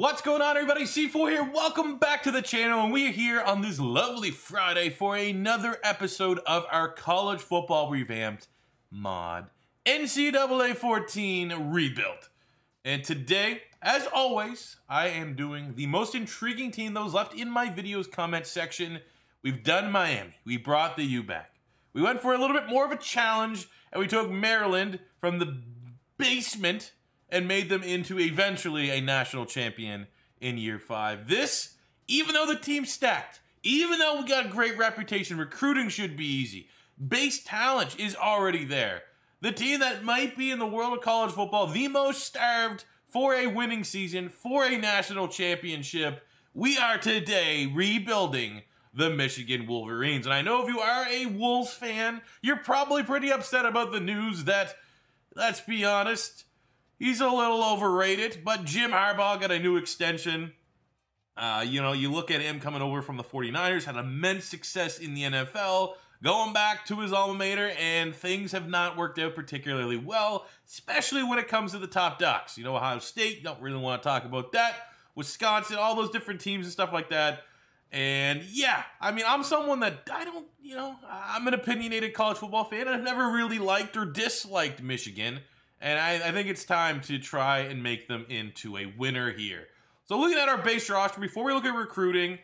What's going on, everybody? C4 here. Welcome back to the channel, and we are here on this lovely Friday for another episode of our College Football Revamped mod NCAA 14 Rebuilt. And today, as always, I am doing the most intriguing team that was left in my video's comment section. We've done Miami. We brought the U back. We went for a little bit more of a challenge, and we took Maryland from the basement and made them into eventually a national champion in year 5. This, even though the team's stacked, even though we got a great reputation, recruiting should be easy, base talent is already there. The team that might be in the world of college football the most starved for a winning season, for a national championship, we are today rebuilding the Michigan Wolverines. And I know if you are a Wolves fan, you're probably pretty upset about the news that, let's be honest, he's a little overrated, but Jim Harbaugh got a new extension. You look at him coming over from the 49ers, had immense success in the NFL, going back to his alma mater, and things have not worked out particularly well, especially when it comes to the top dogs. You know, Ohio State, don't really want to talk about that. Wisconsin, all those different teams and stuff like that. And yeah, I mean, I'm someone that I'm an opinionated college football fan, and I've never really liked or disliked Michigan. And I think it's time to try and make them into a winner here. So looking at our base roster, before we look at recruiting,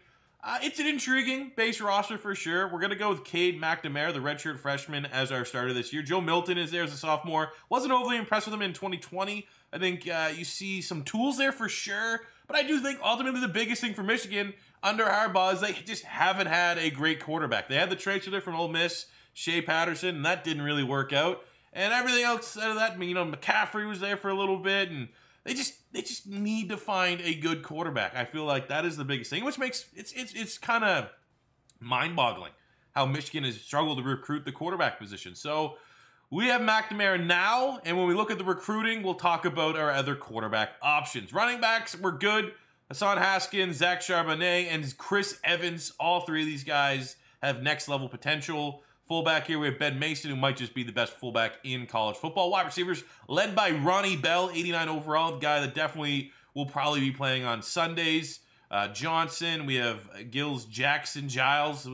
it's an intriguing base roster for sure. We're going to go with Cade McNamara, the redshirt freshman, as our starter this year. Joe Milton is there as a sophomore. Wasn't overly impressed with him in 2020. I think you see some tools there for sure. But I do think ultimately the biggest thing for Michigan under Harbaugh is they just haven't had a great quarterback. They had the transfer from Ole Miss, Shea Patterson, and that didn't really work out. And everything else out of that, McCaffrey was there for a little bit, and they just need to find a good quarterback. I feel like that is the biggest thing, which makes it's kind of mind-boggling how Michigan has struggled to recruit the quarterback position. So we have McNamara now, and when we look at the recruiting, we'll talk about our other quarterback options. Running backs were good. Hassan Haskins, Zach Charbonnet, and Chris Evans. All three of these guys have next-level potential. Fullback here, we have Ben Mason, who might just be the best fullback in college football. Wide receivers led by Ronnie Bell, 89 overall, the guy that definitely will probably be playing on Sundays. Johnson, we have Gills, Jackson, Giles.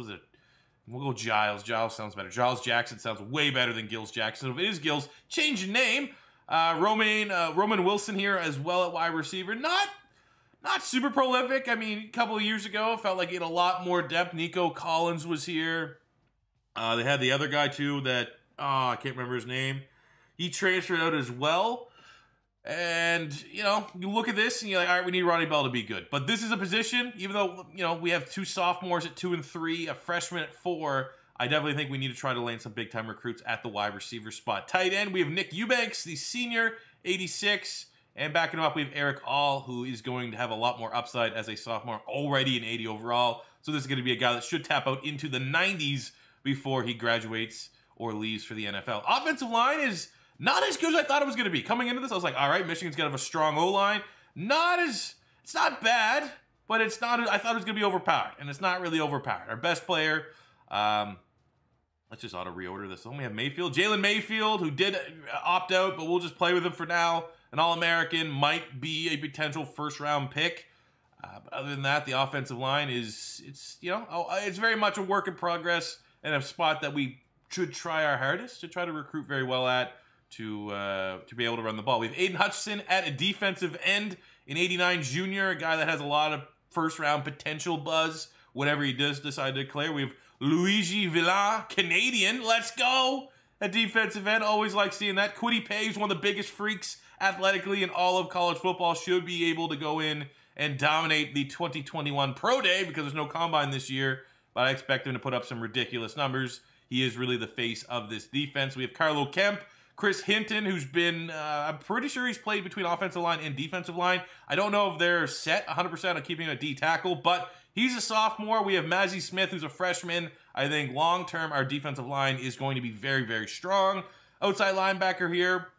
We'll go Giles. Giles sounds better. Giles Jackson sounds way better than Gills Jackson. If it is Gills, change the name. Roman Wilson here as well at wide receiver. Not super prolific. I mean, a couple of years ago, it felt like he had a lot more depth. Nico Collins was here. They had the other guy, too, that, I can't remember his name. He transferred out as well. And, you look at this and you're like, all right, we need Ronnie Bell to be good. But this is a position, even though, we have two sophomores at 2 and 3, a freshman at 4, I definitely think we need to try to land some big-time recruits at the wide receiver spot. Tight end, we have Nick Eubanks, the senior, 86. And backing him up, we have Eric All, who is going to have a lot more upside as a sophomore, already an 80 overall. So this is going to be a guy that should tap out into the 90s before he graduates or leaves for the NFL. Offensive line is not as good as I thought it was going to be. Coming into this, I was like, all right, Michigan's going to have a strong O-line. It's not bad, but it's not, I thought it was going to be overpowered, and it's not really overpowered. Our best player, let's just auto-reorder this. Then we have Mayfield. Jalen Mayfield, who did opt out, but we'll just play with him for now. An All-American, might be a potential first-round pick. But other than that, the offensive line it's very much a work in progress, and a spot that we should try our hardest to try to recruit very well at to be able to run the ball. We have Aiden Hutchinson at a defensive end, an 89 junior, a guy that has a lot of first-round potential buzz, whatever he does decide to declare. We have Luigi Villan, Canadian, let's go, at defensive end. Always like seeing that. Kwity Paye is one of the biggest freaks athletically in all of college football, should be able to go in and dominate the 2021 Pro Day because there's no combine this year. But I expect him to put up some ridiculous numbers. He is really the face of this defense. We have Carlo Kemp, Chris Hinton, who's been, I'm pretty sure he's played between offensive line and defensive line. I don't know if they're set 100% on keeping him a D tackle, but he's a sophomore. We have Mazzie Smith, who's a freshman. I think long-term, our defensive line is going to be very, very strong. Outside linebacker here,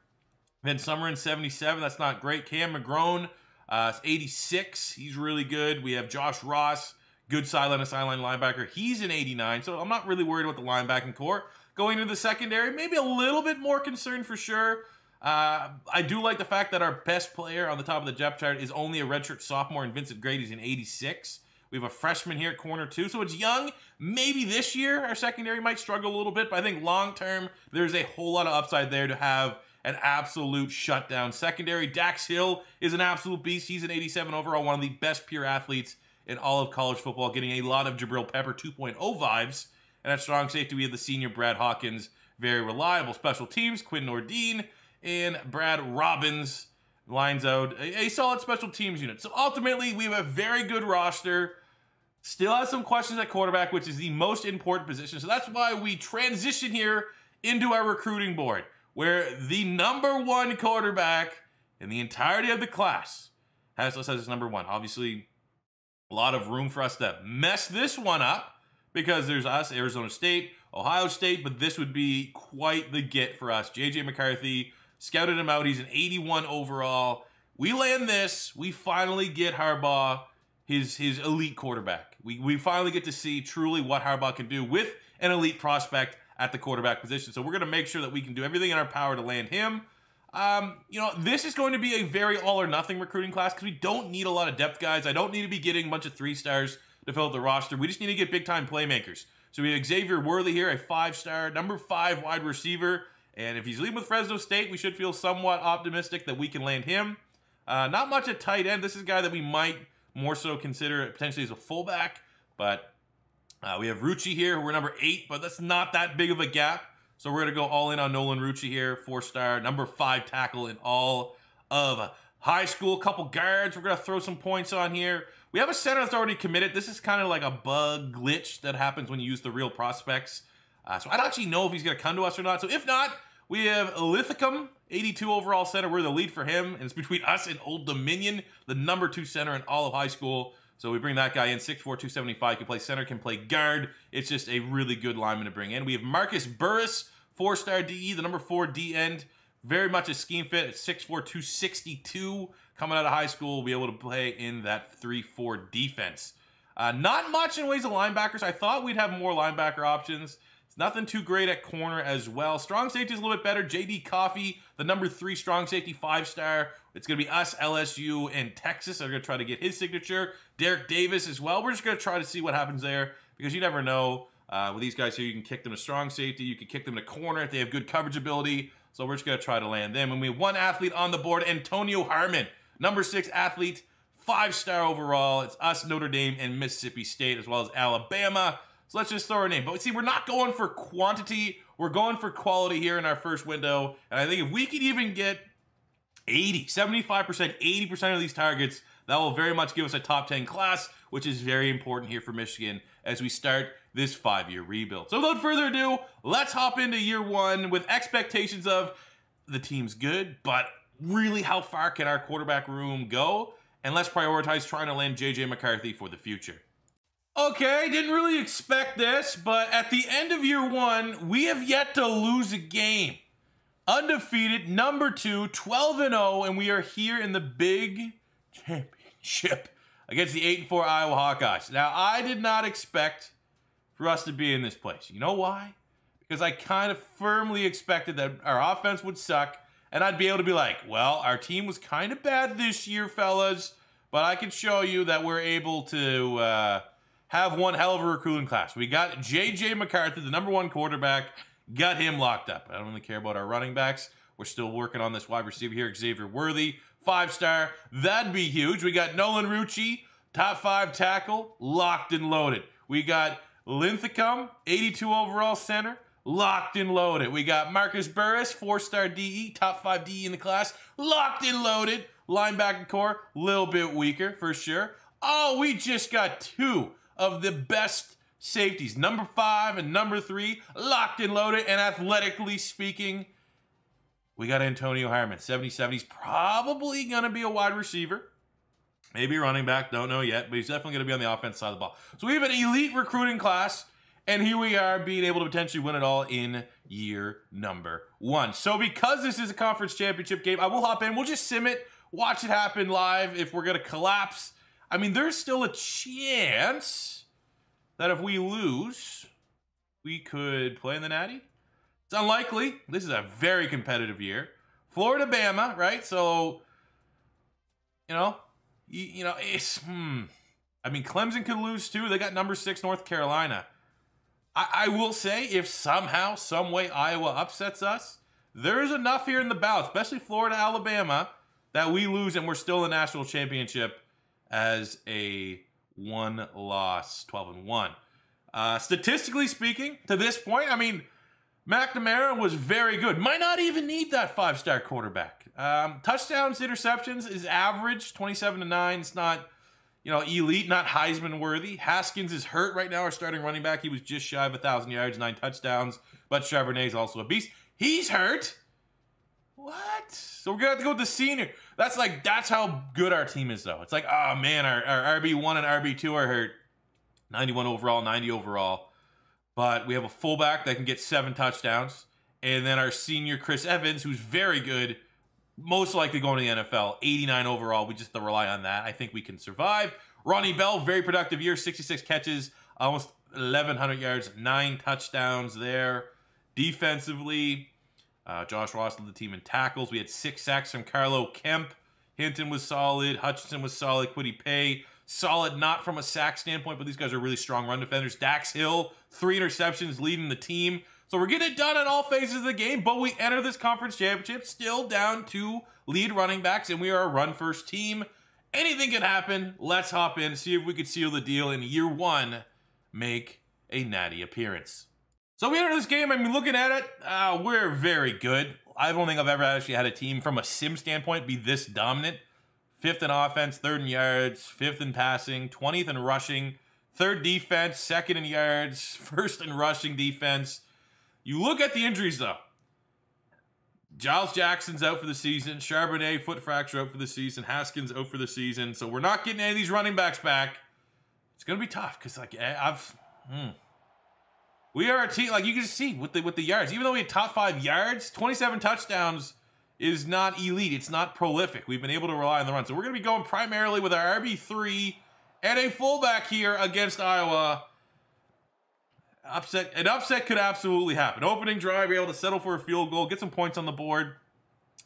Van Sumeren, 77. That's not great. Cam McGrone, 86. He's really good. We have Josh Ross, good sideline-to-sideline linebacker. He's an 89, so I'm not really worried about the linebacking core. Going into the secondary, maybe a little bit more concerned for sure. I do like the fact that our best player on the top of the depth chart is only a redshirt sophomore, and Vincent Grady's in 86. We have a freshman here at corner too, so it's young. Maybe this year our secondary might struggle a little bit, but I think long term there's a whole lot of upside there to have an absolute shutdown secondary. Dax Hill is an absolute beast. He's an 87 overall, one of the best pure athletes in all of college football, getting a lot of Jabril Pepper 2.0 vibes. And at strong safety, we have the senior Brad Hawkins, very reliable. Special teams, Quinn Nordine and Brad Robbins lines out a solid special teams unit. So ultimately, we have a very good roster. Still has some questions at quarterback, which is the most important position. So that's why we transition here into our recruiting board, where the #1 quarterback in the entirety of the class has us as number 1. Obviously, a lot of room for us to mess this one up because there's us, Arizona State, Ohio State, but this would be quite the get for us. JJ McCarthy, scouted him out. He's an 81 overall. We land this. We finally get Harbaugh his elite quarterback. We finally get to see truly what Harbaugh can do with an elite prospect at the quarterback position. So we're going to make sure that we can do everything in our power to land him. You know, this is going to be a very all-or-nothing recruiting class because we don't need a lot of depth guys. I don't need to be getting a bunch of 3-stars to fill out the roster. We just need to get big-time playmakers. So we have Xavier Worley here, a 5-star, number 5 wide receiver. And if he's leaving with Fresno State, we should feel somewhat optimistic that we can land him. Not much at tight end. This is a guy that we might more so consider potentially as a fullback. But we have Rucci here, who we're number 8, but that's not that big of a gap. So we're going to go all in on Nolan Rucci here, 4-star, number 5 tackle in all of high school. Couple guards we're going to throw some points on here. We have a center that's already committed. This is kind of like a bug glitch that happens when you use the real prospects. So I don't actually know if he's going to come to us or not. So if not, we have Lithicum, 82 overall center. We're the lead for him. And it's between us and Old Dominion, the number 2 center in all of high school. So we bring that guy in, 6'4", 275, can play center, can play guard. It's just a really good lineman to bring in. We have Marcus Burris, 4-star DE, the number 4 D end. Very much a scheme fit at 6'4", 262. Coming out of high school, will be able to play in that 3-4 defense. Not much in ways of linebackers. I thought we'd have more linebacker options. It's nothing too great at corner as well. Strong safety is a little bit better. JD Coffey, the number 3 strong safety, 5-star. It's going to be us, LSU, and Texas. I'm going to try to get his signature. Derek Davis as well. We're just going to try to see what happens there because you never know. With these guys here, you can kick them to strong safety. You can kick them to corner if they have good coverage ability. So we're just going to try to land them. And we have one athlete on the board, Antonio Harmon, number 6 athlete, 5-star overall. It's us, Notre Dame, and Mississippi State, as well as Alabama. So let's just throw our name. But see, we're not going for quantity. We're going for quality here in our first window. And I think if we could even get 80, 75%, 80% of these targets, that will very much give us a top 10 class, which is very important here for Michigan as we start this 5-year rebuild. So without further ado, let's hop into year 1 with expectations of the team's good, but really how far can our quarterback room go? And let's prioritize trying to land JJ McCarthy for the future. Okay, didn't really expect this, but at the end of year 1, we have yet to lose a game. Undefeated, number 2, 12-0, and we are here in the big championship against the 8-4 Iowa Hawkeyes. Now, I did not expect for us to be in this place. You know why? Because I kind of firmly expected that our offense would suck, and I'd be able to be like, well, our team was kind of bad this year, fellas, but I can show you that we're able to have one hell of a recruiting class. We got JJ McCarthy, the number 1 quarterback, got him locked up. I don't really care about our running backs. We're still working on this wide receiver here, Xavier Worley, 5-star. That'd be huge. We got Nolan Rucci, top 5 tackle, locked and loaded. We got Linthicum, 82 overall center, locked and loaded. We got Marcus Burris, 4-star DE, top 5 DE in the class, locked and loaded. Linebacker core, little bit weaker for sure. Oh, we just got 2 of the best safeties, number 5 and number 3, locked and loaded. And athletically speaking, we got Antonio Harmon, 77. He's probably going to be a wide receiver. Maybe running back, don't know yet, but he's definitely going to be on the offense side of the ball. So we have an elite recruiting class, and here we are being able to potentially win it all in year number 1. So because this is a conference championship game, I will hop in. We'll just sim it, watch it happen live. If we're going to collapse, I mean, there's still a chance that if we lose, we could play in the Natty. It's unlikely. This is a very competitive year. Florida, Bama, right? So, it's, I mean, Clemson could lose too. They got number 6 North Carolina. I will say, if somehow, some way Iowa upsets us, there is enough here in the ballot, especially Florida, Alabama, that we lose and we're still in the national championship as a 1-loss, 12-1. Statistically speaking, to this point, I mean, McNamara was very good. Might not even need that 5-star quarterback. Touchdowns, interceptions is average, 27-9. It's not, elite, not Heisman worthy. Haskins is hurt right now, our starting running back. He was just shy of 1,000 yards, 9 touchdowns. But Charbonnet is also a beast. He's hurt. What? So we're gonna have to go with the senior. That's how good our team is, though. It's like, oh man, our RB1 and RB2 are hurt. 91 overall, 90 overall. But we have a fullback that can get 7 touchdowns. And then our senior, Chris Evans, who's very good, most likely going to the NFL, 89 overall. We just have to rely on that. I think we can survive. Ronnie Bell, very productive year, 66 catches, almost 1,100 yards, 9 touchdowns there. Defensively, Josh Ross led the team in tackles. We had 6 sacks from Carlo Kemp. Hinton was solid. Hutchinson was solid. Kwity Paye, solid, not from a sack standpoint, but these guys are really strong run defenders. Dax Hill, 3 interceptions, leading the team. So we're getting it done in all phases of the game, but we enter this conference championship still down to lead running backs, and we are a run-first team. Anything can happen. Let's hop in, see if we could seal the deal in year 1, make a natty appearance. So we enter this game, I mean, looking at it, we're very good. I don't think I've ever actually had a team from a sim standpoint be this dominant. 5th in offense, 3rd in yards, 5th in passing, 20th in rushing, 3rd defense, 2nd in yards, 1st in rushing defense. You look at the injuries, though. Giles Jackson's out for the season. Charbonnet, foot fracture, out for the season. Haskins out for the season. So we're not getting any of these running backs back. It's going to be tough because, we are a team, you can see with the yards. Even though we had top 5 yards, 27 touchdowns is not elite. It's not prolific. We've been able to rely on the run. So we're going to be going primarily with our RB3 and a fullback here against Iowa. An upset could absolutely happen. Opening drive, we're able to settle for a field goal, get some points on the board,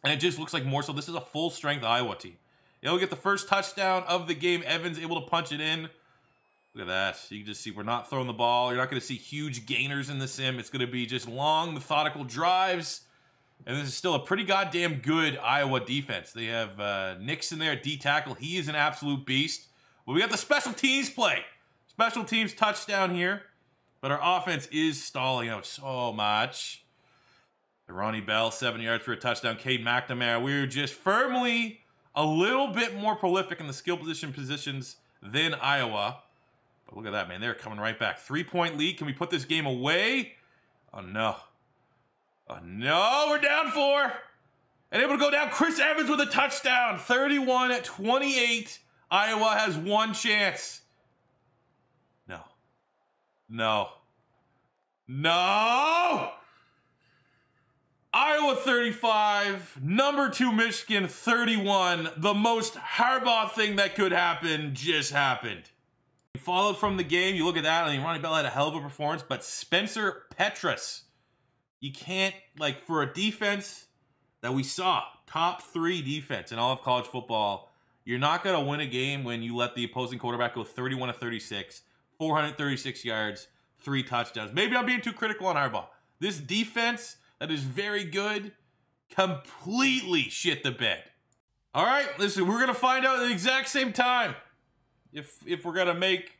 and it just looks like more so this is a full-strength Iowa team. Able to get the first touchdown of the game. Evans able to punch it in. Look at that. You can just see we're not throwing the ball. You're not going to see huge gainers in the sim. It's going to be just long, methodical drives. And this is still a pretty goddamn good Iowa defense. They have Nixon there at D-tackle. He is an absolute beast. But we got the special teams play. Special teams touchdown here. But our offense is stalling out so much. Ronnie Bell, 7 yards for a touchdown. Cade McNamara. We're just firmly a little bit more prolific in the skill positions than Iowa. But look at that, man. They're coming right back. 3-point lead. Can we put this game away? Oh, no. Oh, no. We're down 4. And able to go down. Chris Evans with a touchdown. 31-28. Iowa has 1 chance. No. No. No! Iowa 35. Number 2 Michigan 31. The most Harbaugh thing that could happen just happened. Followed from the game, you look at that, I mean, Ronnie Bell had a hell of a performance, but Spencer Petras, you can't, for a defense that we saw, top 3 defense in all of college football, you're not going to win a game when you let the opposing quarterback go 31-36, 436 yards, 3 touchdowns. Maybe I'm being too critical on Harbaugh. This defense that is very good completely shit the bed. All right, listen, we're going to find out at the exact same time if we're going to make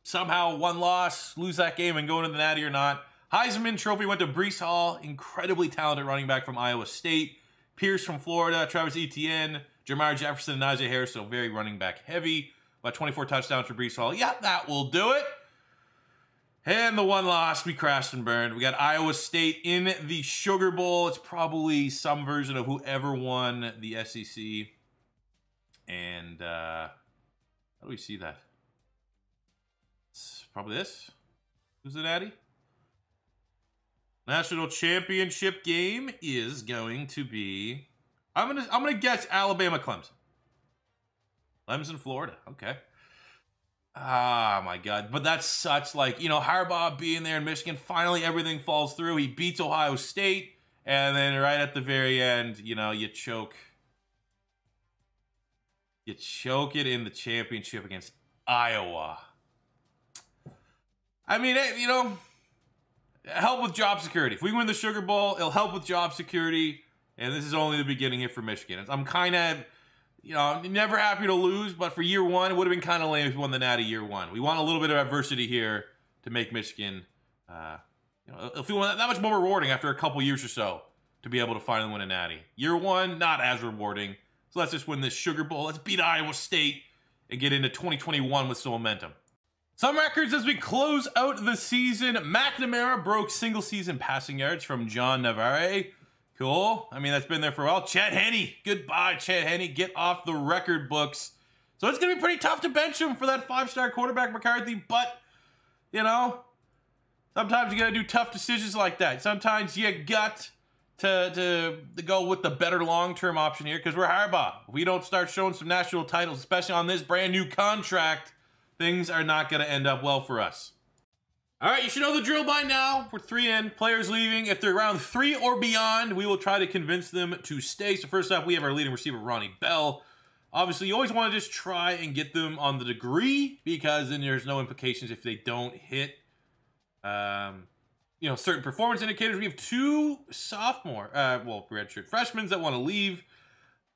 somehow 1 loss, lose that game, and go into the natty or not. Heisman Trophy went to Breece Hall, incredibly talented running back from Iowa State. Pierce from Florida, Travis Etienne, Jamar Jefferson, and Najee Harris, so very running back heavy. About 24 touchdowns for Breece Hall. Yeah, that will do it. And the 1 loss, we crashed and burned. We got Iowa State in the Sugar Bowl. It's probably some version of whoever won the SEC. And, how do we see that? It's probably this. Who's the natty? National championship game is going to be. I'm gonna guess Alabama, Clemson. Clemson, Florida. Okay. Ah, my God. But that's such Harbaugh being there in Michigan. Finally, everything falls through. He beats Ohio State. And then right at the very end, you know, you choke. You choke it in the championship against Iowa. I mean, you know, help with job security. If we win the Sugar Bowl, it'll help with job security. And this is only the beginning here for Michigan. I'm kind of, you know, never happy to lose, but for year one, it would have been kind of lame if we won the Natty year one. We want a little bit of adversity here to make Michigan, you know, it'll feel that much more rewarding after a couple years or so to be able to finally win a Natty. Year one, not as rewarding. So let's just win this Sugar Bowl. Let's beat Iowa State and get into 2021 with some momentum. Some records as we close out the season. McNamara broke single-season passing yards from John Navarre. Cool. I mean, that's been there for a while. Chad Henne. Goodbye, Chad Henne. Get off the record books. So it's going to be pretty tough to bench him for that five-star quarterback, McCarthy. But, you know, sometimes you got to do tough decisions like that. Sometimes you got to go with the better long-term option here because we're Harbaugh. If we don't start showing some national titles, especially on this brand new contract, things are not going to end up well for us. All right, you should know the drill by now. We're 3 in, players leaving. If they're around 3 or beyond, we will try to convince them to stay. So first up, we have our leading receiver, Ronnie Bell. Obviously, you always want to just try and get them on the degree because then there's no implications if they don't hit you know, certain performance indicators. We have 2 sophomore, redshirt freshmen that want to leave.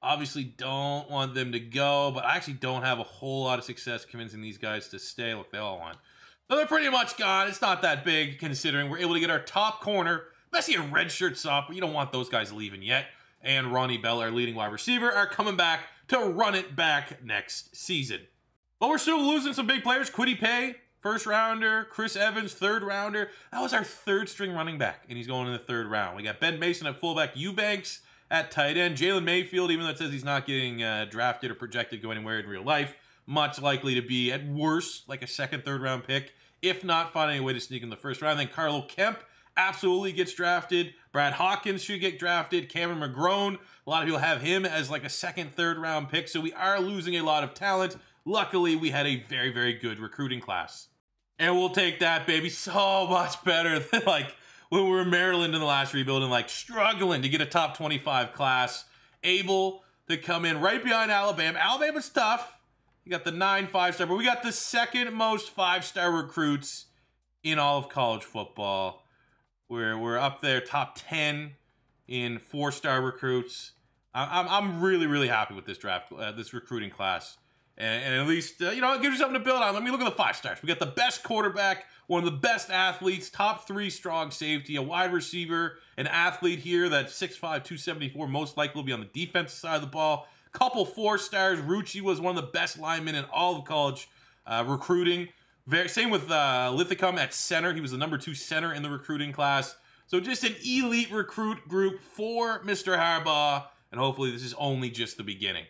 Obviously, don't want them to go, but I actually don't have a whole lot of success convincing these guys to stay. Look, they all want. So they're pretty much gone. It's not that big considering we're able to get our top corner, especially a redshirt sophomore. You don't want those guys leaving yet. And Ronnie Bell, our leading wide receiver, are coming back to run it back next season. But we're still losing some big players. Kwity Paye, first rounder. Chris Evans, third rounder. That was our third string running back, and he's going in the 3rd round. We got Ben Mason at fullback, Eubanks at tight end. Jalen Mayfield, even though it says he's not getting drafted or projected to go anywhere in real life, much likely to be, at worst, like a 2nd, 3rd round pick, if not finding a way to sneak in the 1st round. Then Carlo Kemp absolutely gets drafted. Brad Hawkins should get drafted. Cameron McGrone, a lot of people have him as like a 2nd, 3rd round pick, so we are losing a lot of talent. Luckily, we had a very, very good recruiting class. And we'll take that, baby, so much better than like when we were in Maryland in the last rebuild and like struggling to get a top 25 class, able to come in right behind Alabama. Alabama's tough. You got the 9 5-star, but we got the 2nd most 5-star recruits in all of college football. We're up there, top 10 in 4-star recruits. I'm really, really happy with this draft, this recruiting class. And at least, you know, it gives you something to build on. Let me look at the 5 stars. We got the best quarterback, one of the best athletes, top 3 strong safety, a wide receiver, an athlete here that's 6'5", 274, most likely will be on the defensive side of the ball. Couple 4 stars. Rucci was one of the best linemen in all of college recruiting. Same with Lithicum at center. He was the number 2 center in the recruiting class. So just an elite recruit group for Mr. Harbaugh, and hopefully this is only just the beginning.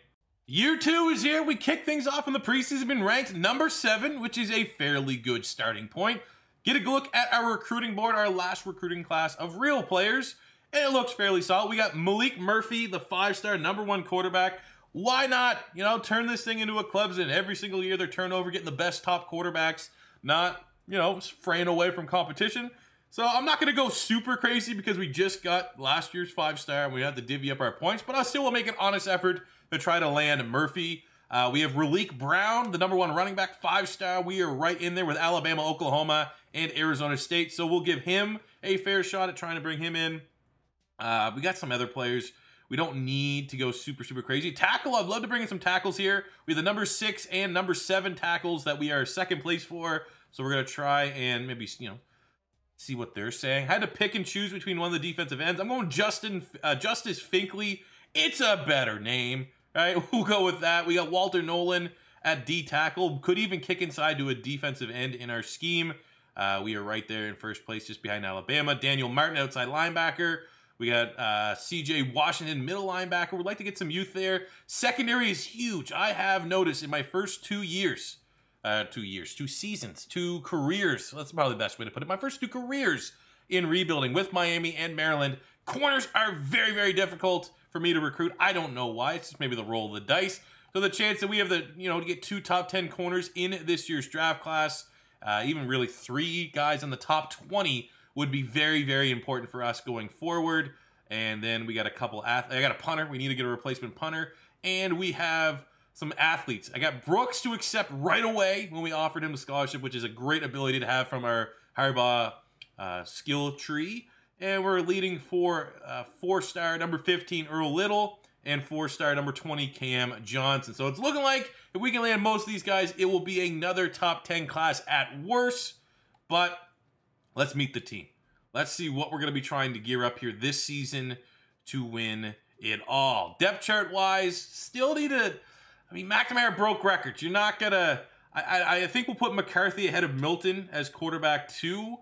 Year 2 is here. We kick things off in the preseason, been ranked number 7, which is a fairly good starting point. Get a look at our recruiting board, our last recruiting class of real players, and it looks fairly solid. We got Malik Murphy, the 5-star number 1 quarterback. Why not, you know, turn this thing into a Clemson? Every single year they're turned over, getting the best top quarterbacks, not, you know, fraying away from competition. So I'm not going to go super crazy because we just got last year's 5-star and we have to divvy up our points, but I still will make an honest effort to try to land Murphy. We have Raleek Brown, the number 1 running back, 5-star. We are right in there with Alabama, Oklahoma, and Arizona State. So we'll give him a fair shot at trying to bring him in. We got some other players. We don't need to go super, super crazy. Tackle, I'd love to bring in some tackles here. We have the number 6 and number 7 tackles that we are 2nd place for. So we're going to try and maybe, you know, see what they're saying. I had to pick and choose between one of the defensive ends. I'm going Justice Finkley. It's a better name. All right, we'll go with that. We got Walter Nolan at D tackle. Could even kick inside to a defensive end in our scheme. We are right there in 1st place, just behind Alabama. Daniel Martin, outside linebacker. We got CJ Washington, middle linebacker. We'd like to get some youth there. Secondary is huge. I have noticed in my first 2 years, 2 seasons, 2 careers. That's probably the best way to put it. My first 2 careers in rebuilding with Miami and Maryland. Corners are very, very difficult for me to recruit. I don't know why. It's just maybe the roll of the dice. So the chance that we have to get 2 top 10 corners in this year's draft class, even really 3 guys in the top 20 would be very, very important for us going forward. And then we got a couple I got a punter. We need to get a replacement punter. And we have some athletes. I got Brooks to accept right away when we offered him a scholarship, which is a great ability to have from our Harbaugh skill tree. And we're leading for 4-star number 15 Earl Little and 4-star number 20 Cam Johnson. So it's looking like if we can land most of these guys, it will be another top 10 class at worst. But let's meet the team. Let's see what we're going to be trying to gear up here this season to win it all. Depth chart wise, still need to. I mean, McNamara broke records. You're not going to. I think we'll put McCarthy ahead of Milton as quarterback 2.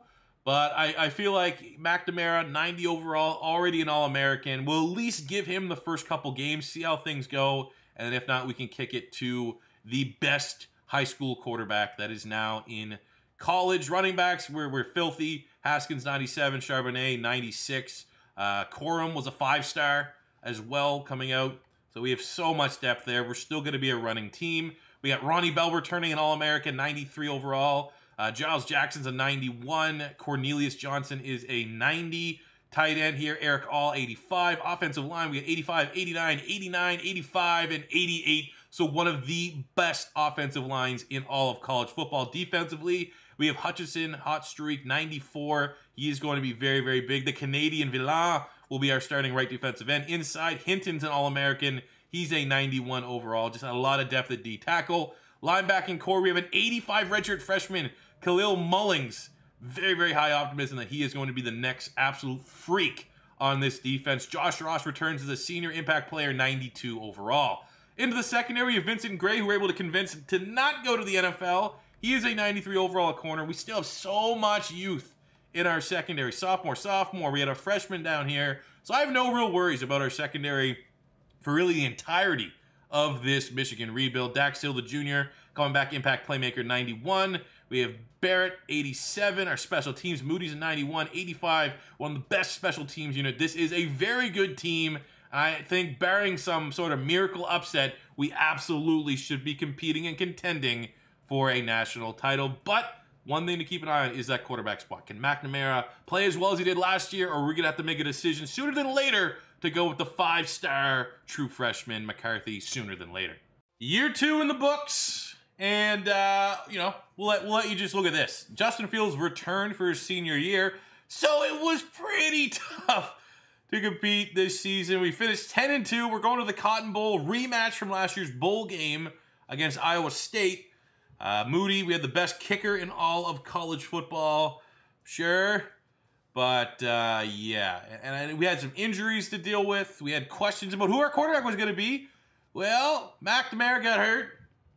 But I feel like McNamara, 90 overall, already an All-American. We'll at least give him the first couple games, see how things go. And if not, we can kick it to the best high school quarterback that is now in college. Running backs, we're filthy. Haskins, 97. Charbonnet, 96. Corum was a 5-star as well coming out. So we have so much depth there. We're still going to be a running team. We got Ronnie Bell returning, an All-American, 93 overall. Giles Jackson's a 91. Cornelius Johnson is a 90. Tight end here, Eric All, 85. Offensive line, we got 85, 89, 89, 85, and 88. So one of the best offensive lines in all of college football. Defensively, we have Hutchinson, hot streak, 94. He is going to be very, very big. The Canadian Villan will be our starting right defensive end. Inside, Hinton's an All-American. He's a 91 overall. Just a lot of depth at D tackle. Linebacking core, we have an 85 redshirt freshman, Khalil Mullings. Very, very high optimism that he is going to be the next absolute freak on this defense. Josh Ross returns as a senior impact player, 92 overall. Into the secondary, we have Vincent Gray, who we're able to convince to not go to the NFL. He is a 93 overall at corner. We still have so much youth in our secondary. Sophomore. We had a freshman down here. So I have no real worries about our secondary for really the entirety of this Michigan rebuild. Dax Hill, the junior, coming back, impact playmaker, 91. We have Barrett, 87. Our special teams, Moody's a 91. 85, one of the best special teams unit. This is a very good team. I think barring some sort of miracle upset, we absolutely should be competing and contending for a national title. But one thing to keep an eye on is that quarterback spot. Can McNamara play as well as he did last year, or are we going to have to make a decision sooner than later to go with the 5-star true freshman McCarthy sooner than later? Year 2 in the books, and we'll let you just look at this. Justin Fields returned for his senior year, so it was pretty tough to compete this season. We finished 10-2. We're going to the Cotton Bowl rematch from last year's bowl game against Iowa State. Moody, we had the best kicker in all of college football, sure. But, yeah, and we had some injuries to deal with. We had questions about who our quarterback was going to be. Well, McNamara got hurt,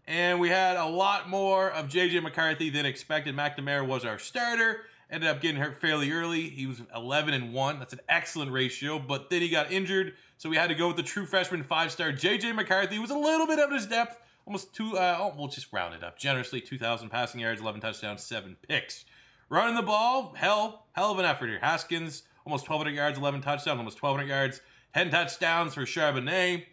and we had a lot more of J.J. McCarthy than expected. McNamara was our starter, ended up getting hurt fairly early. He was 11-1. That's an excellent ratio, but then he got injured, so we had to go with the true freshman 5-star J.J. McCarthy. He was a little bit out of his depth, almost we'll just round it up generously, 2,000 passing yards, 11 touchdowns, 7 picks. Running the ball, hell of an effort here. Haskins, almost 1,200 yards, 11 touchdowns, almost 1,200 yards, 10 touchdowns for Charbonnet.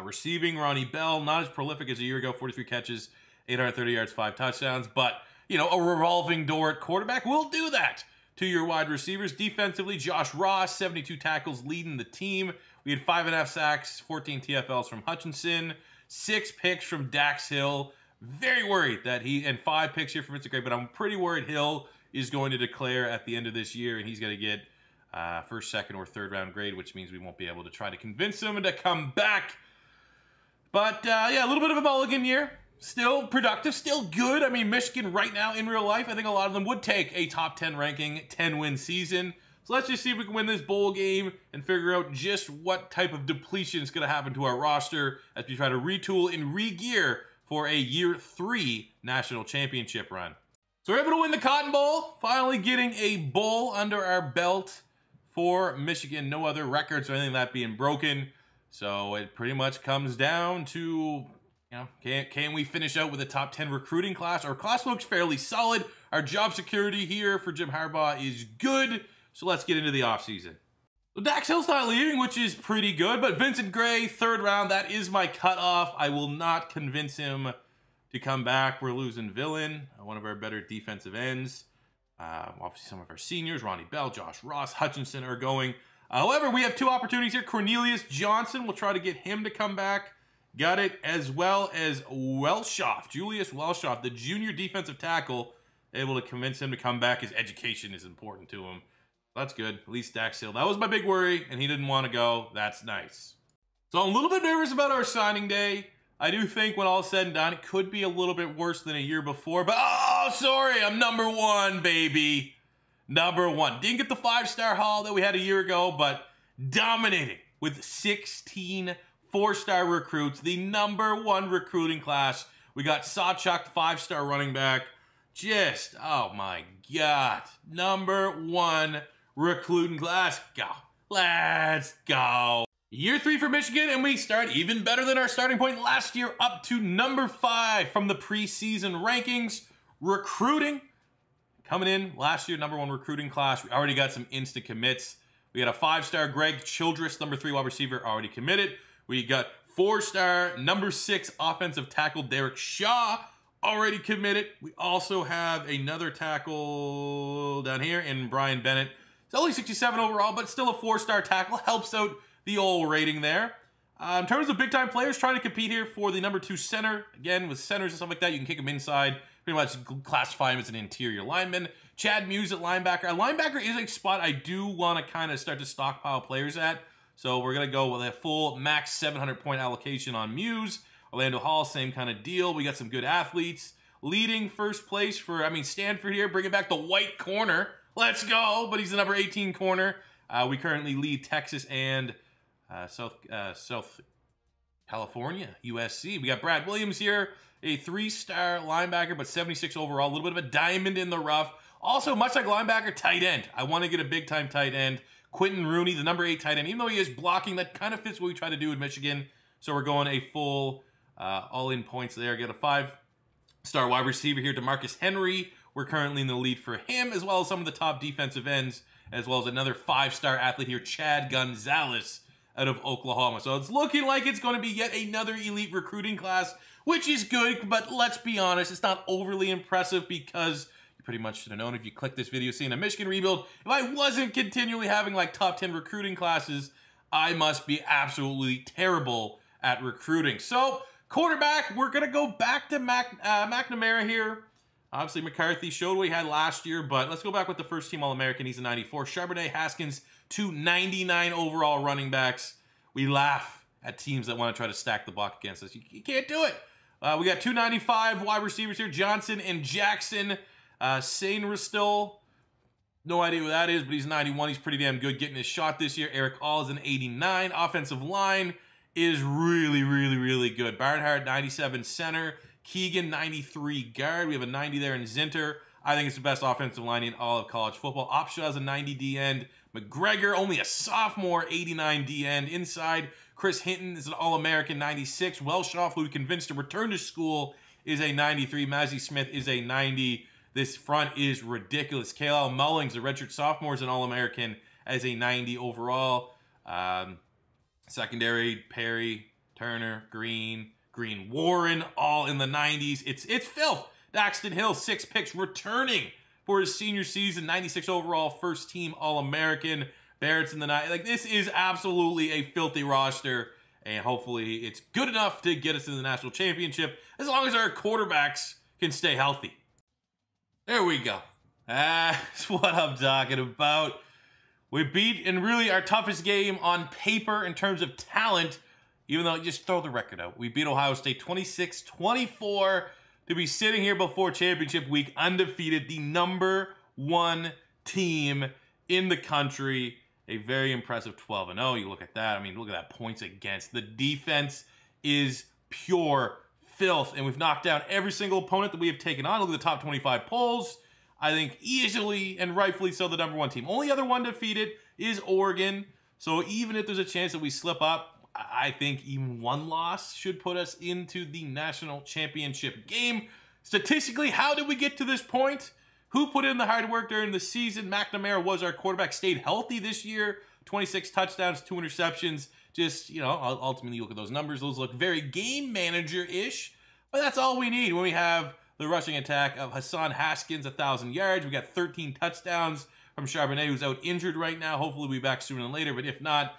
Receiving, Ronnie Bell, not as prolific as a year ago, 43 catches, 830 yards, 5 touchdowns. But, a revolving door at quarterback will do that to your wide receivers. Defensively, Josh Ross, 72 tackles, leading the team. We had 5.5 sacks, 14 TFLs from Hutchinson, 6 picks from Dax Hill. Very worried that and 5 picks here from Vincent Gray, but I'm pretty worried Hill is going to declare at the end of this year, and he's going to get first, second, or third round grade, which means we won't be able to try to convince him to come back. But, yeah, a little bit of a mulligan year. Still productive, still good. I mean, Michigan right now in real life, I think a lot of them would take a top 10 ranking, 10-win season. So let's just see if we can win this bowl game and figure out just what type of depletion is going to happen to our roster as we try to retool and re-gear for a year 3 national championship run. So we're able to win the Cotton Bowl, finally getting a bowl under our belt for Michigan. No other records or anything like that being broken. So it pretty much comes down to, can we finish out with a top 10 recruiting class? Our class looks fairly solid. Our job security here for Jim Harbaugh is good. So let's get into the offseason. So Dax Hill's not leaving, which is pretty good, but Vincent Gray, 3rd round, that is my cutoff. I will not convince him to come back. We're losing Villain, one of our better defensive ends. Obviously, some of our seniors, Ronnie Bell, Josh Ross, Hutchinson are going. However, we have two opportunities here. Cornelius Johnson, we'll try to get him to come back. Got it, as well as Welshoff, Julius Welshoff, the junior defensive tackle, able to convince him to come back. His education is important to him. That's good. At least Dax Hill. That was my big worry, and he didn't want to go. That's nice. So I'm a little bit nervous about our signing day. I do think when all is said and done, it could be a little bit worse than a year before. But, oh, sorry, I'm number one, baby. Number one. Didn't get the 5-star haul that we had a year ago, but dominating with 16 4-star recruits. The number one recruiting class. We got Sawchuk, 5-star running back. Just, oh my God. Number one recruiting class. Go. Let's go. Year 3 for Michigan, and we start even better than our starting point last year, up to number 5 from the preseason rankings. Recruiting. Coming in last year, number one recruiting class. We already got some instant commits. We had a 5-star Greg Childress, number 3 wide receiver, already committed. We got 4-star, number 6 offensive tackle Derek Shaw, already committed. We also have another tackle down here in Brian Bennett. It's only 67 overall, but still a 4-star tackle. Helps out the old rating there. In terms of big-time players trying to compete here for the number 2 center, again, with centers and stuff like that, you can kick them inside. Pretty much classify him as an interior lineman. Chad Muse at linebacker. A linebacker is a spot I do want to kind of start to stockpile players at. So we're going to go with a full max 700-point allocation on Muse. Orlando Hall, same kind of deal. We got some good athletes. Leading first place for, Stanford here, bringing back the white corner. Let's go, but he's the number 18 corner. We currently lead Texas and South California, USC. We got Brad Williams here, a 3-star linebacker, but 76 overall. A little bit of a diamond in the rough. Also, much like linebacker, tight end. I want to get a big-time tight end. Quentin Rooney, the number 8 tight end. Even though he is blocking, that kind of fits what we try to do in Michigan. So we're going a full all-in points there. Get a 5-star wide receiver here, DeMarcus Henry. We're currently in the lead for him, as well as some of the top defensive ends, as well as another 5-star athlete here, Chad Gonzalez, out of Oklahoma. So it's looking like it's going to be yet another elite recruiting class, which is good, but let's be honest, it's not overly impressive because you pretty much should have known if you clicked this video seeing a Michigan rebuild. If I wasn't continually having like top 10 recruiting classes, I must be absolutely terrible at recruiting. So quarterback, we're going to go back to McNamara here. Obviously, McCarthy showed what he had last year, but let's go back with the first team All-American. He's a 94. Charbonnet, Haskins, 2 99 overall running backs. We laugh at teams that want to try to stack the block against us. You can't do it. We got 295 wide receivers here, Johnson and Jackson. Sainer still, no idea who that is, but he's 91. He's pretty damn good getting his shot this year. Eric All is an 89. Offensive line is really, really, really good. Barnhart, 97 center. Keegan, 93 guard. We have a 90 there in Zinter. I think it's the best offensive line in all of college football. Opshaw's a 90 D-end. McGregor, only a sophomore, 89 D-end. Inside, Chris Hinton is an All-American, 96. Welshoff, who we convinced to return to school, is a 93. Mazzie Smith is a 90. This front is ridiculous. Kalel Mullings, a redshirt sophomore, is an All-American as a 90 overall. Secondary, Perry, Turner, Green, Warren, all in the 90s. It's filth. Daxton Hill, 6 picks, returning for his senior season, 96 overall, first team All-American. Barrett's in the 90s. Like, this is absolutely a filthy roster, and hopefully it's good enough to get us to the national championship, as long as our quarterbacks can stay healthy. There we go. That's what I'm talking about. We beat, in really our toughest game on paper in terms of talent, even though, just throw the record out. We beat Ohio State 26-24 to be sitting here before championship week undefeated, the number 1 team in the country. A very impressive 12-0. You look at that. Look at that points against. The defense is pure filth, and we've knocked down every single opponent that we have taken on. Look at the top 25 polls. I think easily and rightfully so the number 1 team. Only other one defeated is Oregon. So even if there's a chance that we slip up, I think even 1 loss should put us into the national championship game. Statistically, how did we get to this point? Who put in the hard work during the season? McNamara was our quarterback, stayed healthy this year. 26 touchdowns, 2 interceptions. Just, ultimately you look at those numbers. Those look very game manager-ish. But that's all we need when we have the rushing attack of Hassan Haskins, 1,000 yards. We got 13 touchdowns from Charbonnet, who's out injured right now. Hopefully we'll be back sooner than later, but if not,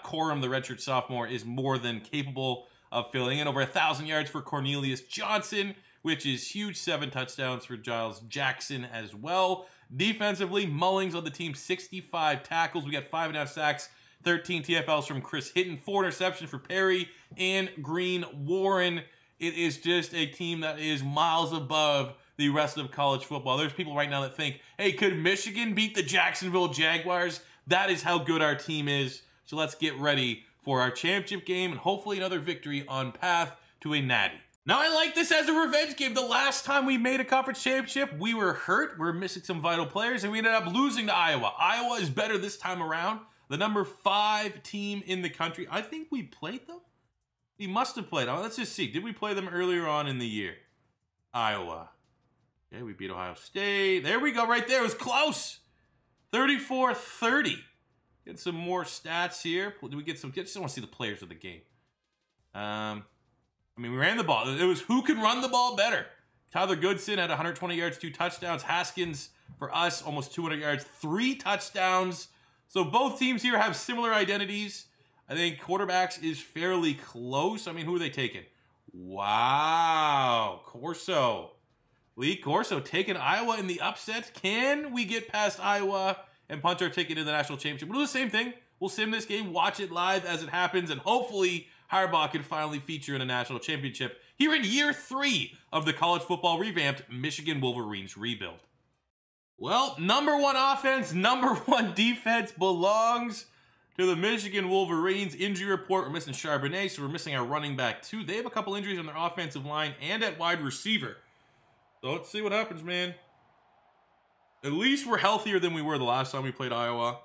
Corum, the redshirt sophomore, is more than capable of filling in. Over 1,000 yards for Cornelius Johnson, which is huge. 7 touchdowns for Giles Jackson as well. Defensively, Mullings on the team, 65 tackles. We got 5.5 sacks, 13 TFLs from Chris Hitton, 4 interceptions for Perry and Green Warren. It is just a team that is miles above the rest of college football. There's people right now that think, hey, could Michigan beat the Jacksonville Jaguars? That is how good our team is. So let's get ready for our championship game and hopefully another victory on path to a natty. Now, I like this as a revenge game. The last time we made a conference championship, we were hurt. We're missing some vital players, and we ended up losing to Iowa. Iowa is better this time around. The number 5 team in the country. I think we played them. We must have played them. Let's just see. Did we play them earlier on in the year? Iowa. Okay, we beat Ohio State. There we go, right there. It was close. 34-30. Get some more stats here. Do we get some? Just want to see the players of the game. I mean, we ran the ball. It was who can run the ball better. Tyler Goodson had 120 yards, 2 touchdowns. Haskins, for us, almost 200 yards, 3 touchdowns. So both teams here have similar identities. I think quarterbacks is fairly close. I mean, who are they taking? Wow. Corso. Lee Corso taking Iowa in the upset. Can we get past Iowa and punch our ticket to the national championship? We'll do the same thing. We'll sim this game, watch it live as it happens, and hopefully Harbaugh can finally feature in a national championship here in year 3 of the College Football Revamped Michigan Wolverines rebuild. Well, number 1 offense, number 1 defense belongs to the Michigan Wolverines. Injury report, we're missing Charbonnet, so we're missing our running back too. They have a couple injuries on their offensive line and at wide receiver. So let's see what happens, man. At least we're healthier than we were the last time we played Iowa.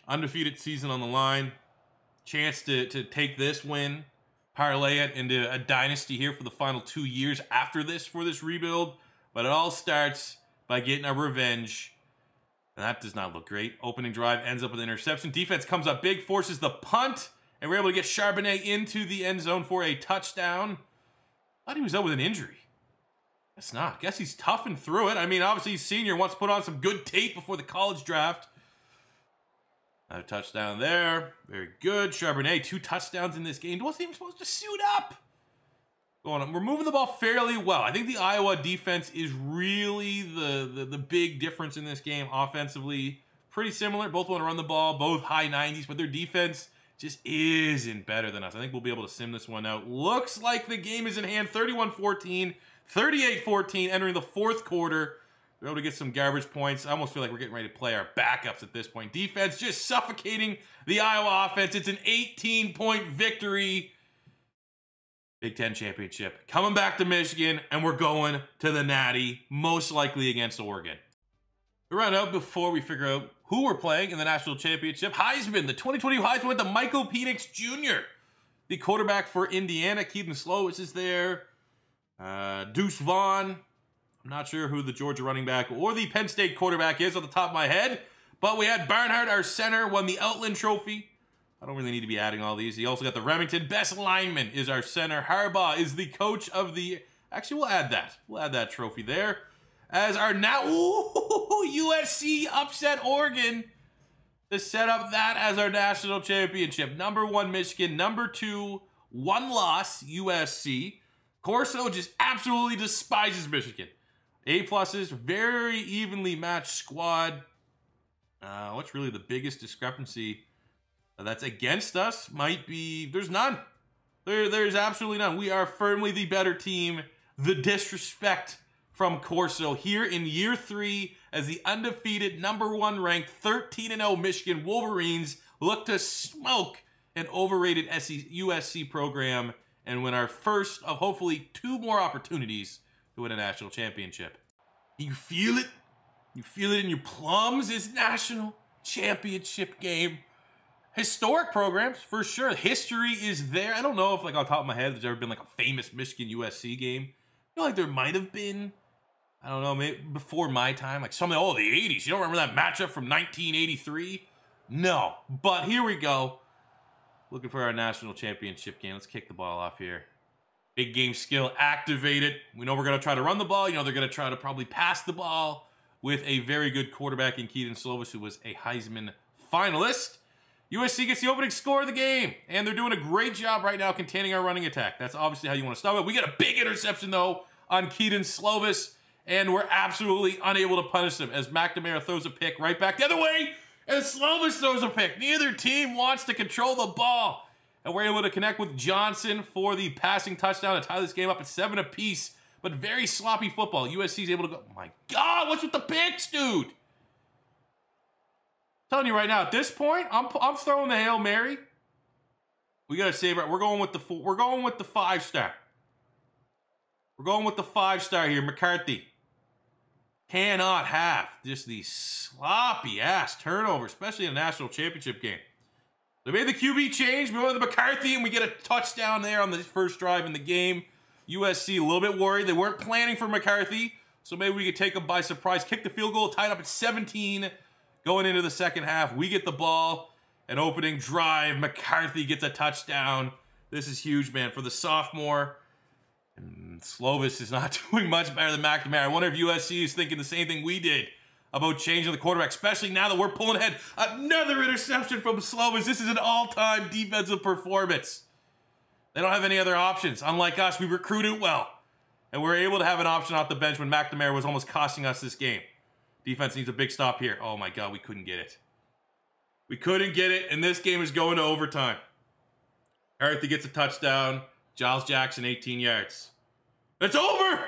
Undefeated season on the line. Chance to take this win, parlay it into a dynasty here for the final 2 years after this for this rebuild. But it all starts by getting our revenge. And that does not look great. Opening drive ends up with an interception. Defense comes up big, forces the punt, and we're able to get Charbonnet into the end zone for a touchdown. Thought he was out with an injury. Guess not. Guess he's toughened through it. I mean, obviously he's senior, wants to put on some good tape before the college draft. Another touchdown there. Very good. Charbonnet, 2 touchdowns in this game. He wasn't even supposed to suit up. Going on. We're moving the ball fairly well. I think the Iowa defense is really the big difference in this game offensively. Pretty similar. Both want to run the ball, both high 90s, but their defense just isn't better than us. I think we'll be able to sim this one out. Looks like the game is in hand. 31-14. 38-14 entering the 4th quarter. We're able to get some garbage points. I almost feel like we're getting ready to play our backups at this point. Defense just suffocating the Iowa offense. It's an 18-point victory. Big Ten championship. Coming back to Michigan, and we're going to the Natty, most likely against Oregon. We run out before we figure out who we're playing in the national championship. Heisman, the 2020 Heisman went to Michael Penix Jr., the quarterback for Indiana. Keaton Slowitz is there. Deuce Vaughn. I'm not sure who the Georgia running back or the Penn State quarterback is off the top of my head, but we had Barnhart, our center, won the Outland Trophy. I don't really need to be adding all these. He also got the Remington. Best lineman is our center. Harbaugh is the coach of the... Actually, we'll add that. We'll add that trophy there. As our now... Ooh, USC upset Oregon to set up that as our national championship. Number 1, Michigan. Number 2, 1 loss, USC. Corso just absolutely despises Michigan. A-pluses, very evenly matched squad. What's really the biggest discrepancy that's against us might be... There's none. There's absolutely none. We are firmly the better team. The disrespect from Corso here in year 3 as the undefeated number 1 ranked 13-0 Michigan Wolverines look to smoke an overrated USC program and win our first of hopefully 2 more opportunities to win a national championship. You feel it? You feel it in your plums? It's national championship game. Historic programs, for sure. History is there. I don't know if, like, on top of my head, there's ever been, like, a famous Michigan-USC game. I feel like there might have been. I don't know, maybe before my time. Like, something, oh, the 80s. You don't remember that matchup from 1983? No. But here we go. Looking for our national championship game. Let's kick the ball off here. Big game skill activated. We know we're going to try to run the ball. You know they're going to try to probably pass the ball. with a very good quarterback in Kedon Slovis, who was a Heisman finalist. USC gets the opening score of the game, and they're doing a great job right now containing our running attack. That's obviously how you want to stop it. We get a big interception, though, on Kedon Slovis, and we're absolutely unable to punish them as McNamara throws a pick right back the other way, and Slovis throws a pick. Neither team wants to control the ball, and we're able to connect with Johnson for the passing touchdown to tie this game up at 7 apiece, but very sloppy football. USC's able to go, oh my God, what's with the picks, dude? Telling you right now, at this point, I'm throwing the Hail Mary. We gotta save it. We're going with the 5-star. We're going with the 5-star here, McCarthy. Cannot have just these sloppy ass turnovers, especially in a national championship game. They made the QB change. We went with McCarthy, and we get a touchdown there on the first drive in the game. USC a little bit worried. They weren't planning for McCarthy, so maybe we could take them by surprise. Kick the field goal, tied up at 17. Going into the second half, we get the ball. An opening drive. McCarthy gets a touchdown. This is huge, man, for the sophomore. And Slovis is not doing much better than McNamara. I wonder if USC is thinking the same thing we did about changing the quarterback, especially now that we're pulling ahead. Another interception from Slovis. This is an all-time defensive performance. They don't have any other options. Unlike us, we recruited well. And we're able to have an option off the bench when McNamara was almost costing us this game. Defense needs a big stop here. Oh my God, we couldn't get it. We couldn't get it, and this game is going to overtime. McCarthy gets a touchdown. Giles Jackson, 18 yards. It's over!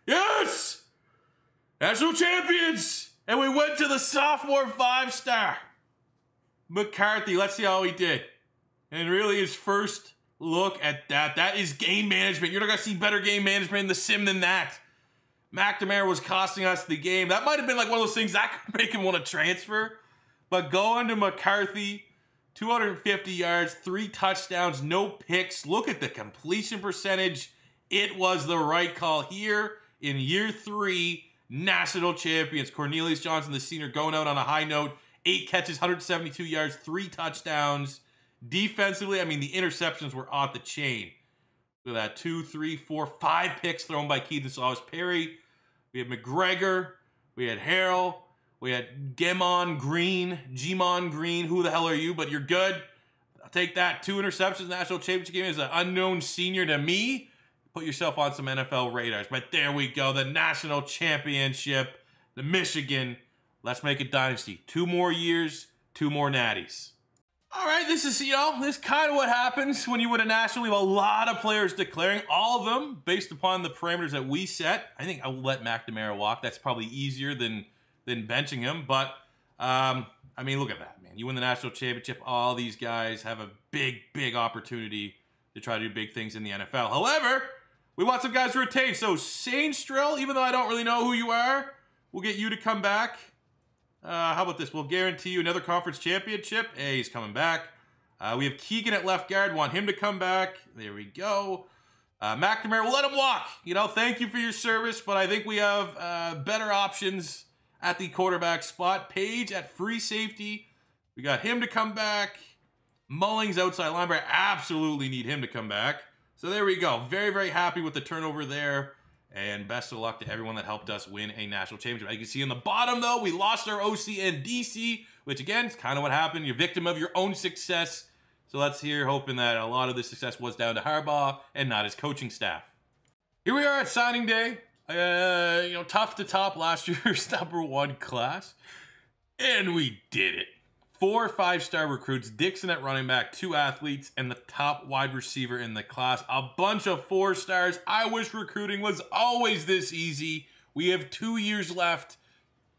Yes! National champions! And we went to the sophomore 5-star. McCarthy, let's see how he did. And really his first look at that. That is game management. You're not going to see better game management in the sim than that. McNamara was costing us the game. That might have been like one of those things that could make him want to transfer. But going to McCarthy, 250 yards, 3 touchdowns, no picks. Look at the completion percentage. It was the right call here in year 3. National champions. Cornelius Johnson, the senior, going out on a high note. 8 catches, 172 yards, 3 touchdowns. Defensively, I mean, the interceptions were off the chain. Look at that. 2, 3, 4, 5 picks thrown by Kedon Slovis. Perry. We had McGregor. We had Harrell. We had Gmon Green. Who the hell are you? But you're good. I'll take that. 2 interceptions. National championship game as an unknown senior to me. Put yourself on some NFL radars. But there we go. The national championship. The Michigan. Let's make it dynasty. 2 more years. 2 more natties. All right, this is, this is kind of what happens when you win a national. We have a lot of players declaring, all of them based upon the parameters that we set. I think I will let McNamara walk. That's probably easier than benching him. But, I mean, look at that, man. You win the national championship. All these guys have a big, big opportunity to try to do big things in the NFL. However, we want some guys to retain. So, Sainstrill, even though I don't really know who you are, we'll get you to come back. How about this? We'll guarantee you another conference championship. Hey, he's coming back. We have Keegan at left guard. Want him to come back. There we go. McNamara, we'll let him walk. Thank you for your service, but I think we have better options at the quarterback spot. Page at free safety. We got him to come back. Mullings outside linebacker. Absolutely need him to come back. So there we go. Very, very happy with the turnover there. And best of luck to everyone that helped us win a national championship. As you can see in the bottom, though, we lost our OC and DC, which, again, is kind of what happened. You're victim of your own success. So let's hear, hoping that a lot of this success was down to Harbaugh and not his coaching staff. Here we are at signing day. Tough to top last year's #1 class. And we did it. 4 5-star recruits, Dixon at running back, 2 athletes, and the top wide receiver in the class. A bunch of 4-stars. I wish recruiting was always this easy. We have 2 years left.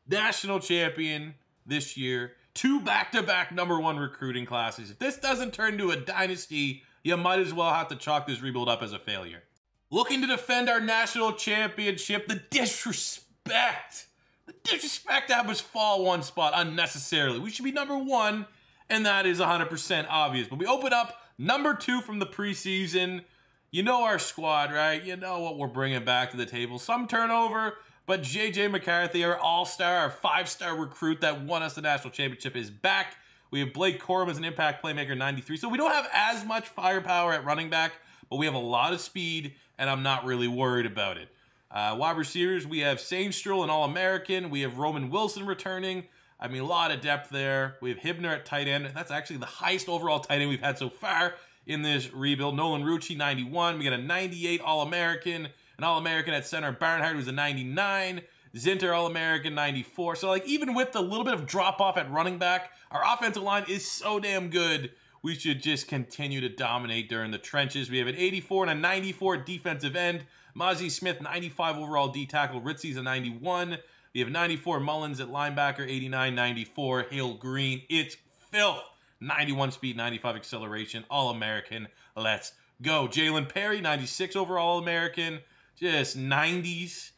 National champion this year. 2 back-to-back #1 recruiting classes. If this doesn't turn into a dynasty, you might as well have to chalk this rebuild up as a failure. Looking to defend our national championship, the disrespect. The disrespect that was fall 1 spot unnecessarily. We should be #1, and that is 100% obvious. But we open up #2 from the preseason. You know our squad, right? You know what we're bringing back to the table. Some turnover, but J.J. McCarthy, our all-star, our 5-star recruit that won us the national championship, is back. We have Blake Corum as an impact playmaker, 93. So we don't have as much firepower at running back, but we have a lot of speed, and I'm not really worried about it. Wide receivers, we have Sainstrel, an All-American. We have Roman Wilson returning. I mean, a lot of depth there. We have Hibner at tight end. That's actually the highest overall tight end we've had so far in this rebuild. Nolan Rucci, 91. We got a 98 All-American. An All-American at center. Barnhart, who's a 99. Zinter, All-American, 94. So, like, even with the little bit of drop-off at running back, our offensive line is so damn good. We should just continue to dominate during the trenches. We have an 84 and a 94 defensive end. Mozzie Smith, 95 overall D-tackle. Ritzy's a 91. We have 94 Mullins at linebacker, 89, 94. Hale Green, it's filth. 91 speed, 95 acceleration. All-American. Let's go. Jalen Perry, 96 overall All-American. Just 90s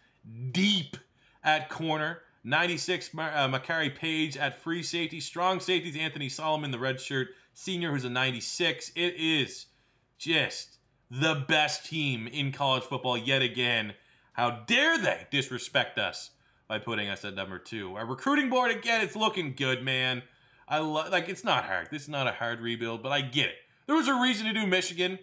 deep at corner. 96 Makari Page at free safety. Strong safeties, Anthony Solomon, the red shirt senior, who's a 96. It is just the best team in college football yet again. How dare they disrespect us by putting us at number 2. Our recruiting board, again, it's looking good, man. Like, it's not hard. This is not a hard rebuild, but I get it. There was a reason to do Michigan,